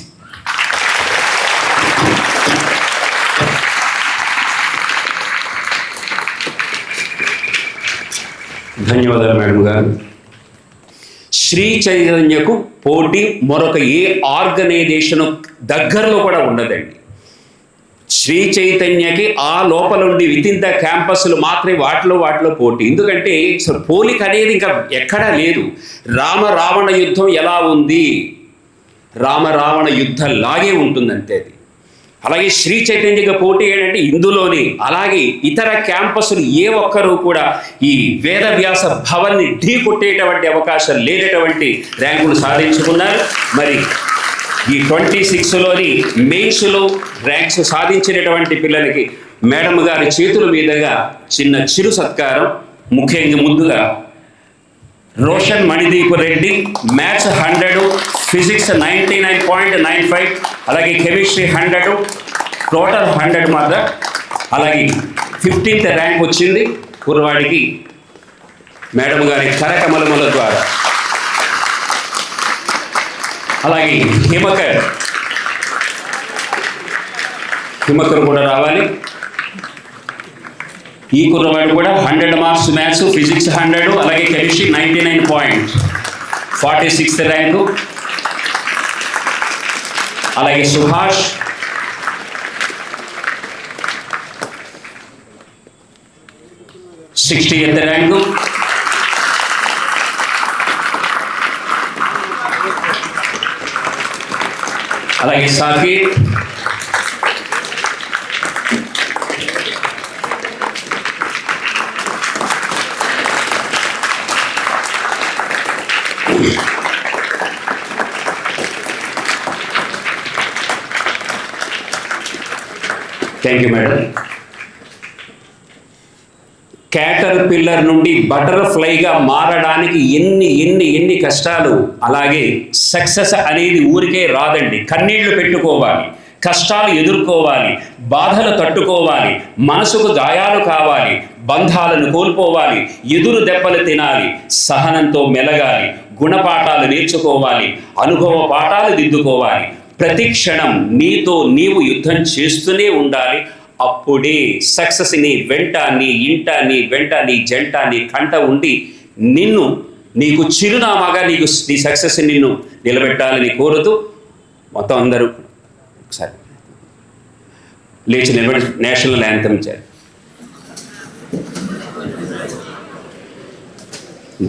ధన్యవాదాలు మేడం గారు. శ్రీ చైతన్యకు పోటీ మరొక ఏ ఆర్గనైజేషన్ దగ్గరలో కూడా ఉండదండి. శ్రీ చైతన్యకి ఆ లోపల ఉండి వితిన్ ద క్యాంపస్లు మాత్రమే వాటిలో పోటీ. ఎందుకంటే అసలు పోలిక అనేది ఇంకా ఎక్కడా లేదు. రావణ యుద్ధం ఎలా ఉంది, రావణ యుద్ధం లాగే ఉంటుందంతే అది. అలాగే శ్రీ చైతన్యకి పోటీ ఏంటంటే ఇందులోనే. అలాగే ఇతర క్యాంపస్లు ఏ ఒక్కరూ కూడా ఈ వేదవ్యాస భవన్ని ఢీ కొట్టేటువంటి అవకాశం లేనటువంటి ర్యాంకులు సాధించుకున్నారు. మరి ఈ 26లోని మెయిన్స్లో ర్యాంక్స్ సాధించినటువంటి పిల్లలకి మేడం గారి చేతుల మీదుగా చిన్న చిరు సత్కారం. ముఖ్యంగా ముందుగా రోషన్ మణిదీప్ రెడ్డి మ్యాథ్స్ 100, ఫిజిక్స్ 99.95, అలాగే కెమిస్ట్రీ 100, టోటల్ 100 మాత్రం. అలాగే 15th ర్యాంక్ వచ్చింది కుర్రవాడికి మేడం గారి కరకమలముల ద్వారా. అలాగే హిమకర్ కూడా రావాలి. ఈ కుర్రవాడు కూడా 100 మార్క్స్ మ్యాథ్స్, ఫిజిక్స్ 100, అలాగే కెమిస్ట్రీ 99.46 ర్యాంకు. అలాగే సుభాష్ 60th ర్యాంకు. అలాగే Saqib thank you madam. Caterpillar నుండి బటర్ఫ్లైగా మారడానికి ఎన్ని కష్టాలు. అలాగే సక్సెస్ అనేది ఊరికే రాదండి. కన్నీళ్లు పెట్టుకోవాలి, కష్టాలు ఎదుర్కోవాలి, బాధలు తట్టుకోవాలి, మనసుకు గాయాలు కావాలి, బంధాలను కోల్పోవాలి, ఎదురు దెబ్బలు తినాలి, సహనంతో మెలగాలి, గుణపాఠాలు నేర్చుకోవాలి, అనుభవ పాఠాలు దిద్దుకోవాలి. ప్రతి క్షణం నీతో నీవు యుద్ధం చేస్తూనే ఉండాలి. అప్పుడే సక్సెస్ని వెంట నీ ఇంట నీ వెంట నీ జంట నీ కంట ఉండి నీకు చిరునామాగా నీ సక్సెస్ నిన్ను నిలబెట్టాలని కోరుతూ మొత్తం అందరూ ఒకసారి లేచి నిలబడి నేషనల్ యాంథమ్ చేయాలి.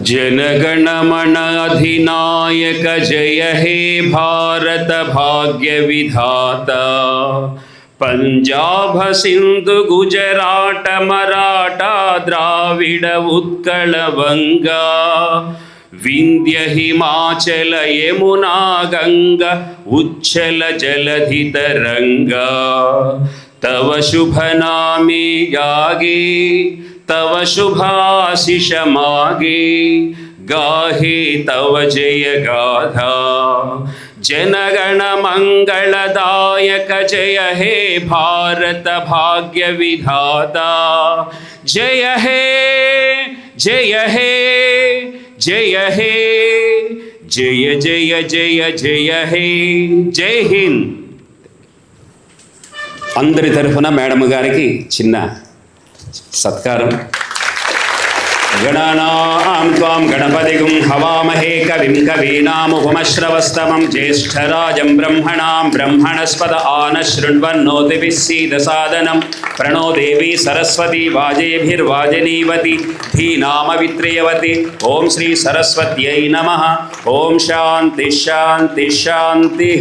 जनगणमन अधिनायक जय हे भारत भाग्य विधाता पंजाब सिंधु गुजरात मराठा द्राविड उत्कल वंगा विंध्य हिमाचल यमुना गंगा उच्छल जलधि तरंगा तव शुभ नामे गागे तव शुभाशिष मागे गाहे तव जय गाथा जनगण मंगलदायक जय हे भारत भाग्य विधाता जय हे जय हे जय हे जय जय जय जय हे जय हिंद. అందరి తరఫున మేడం గారికి చిన్న సత్కారం. గణానాం త్వాం గణపతిగుం హవామహే కవిం కవీనాముపమశ్రవస్తమం జ్యేష్ఠరాజం బ్రహ్మణాం బ్రహ్మణస్పద ఆనశృణ్వన్నోతిభిः సీదసాదనం ప్రణో దేవీ సరస్వతి వాజేభిర్వాజనీవతి ధీనామవిత్రియవతి. ఓం శ్రీ సరస్వత్యై నమః. ఓం శాంతి శాంతి శాంతి.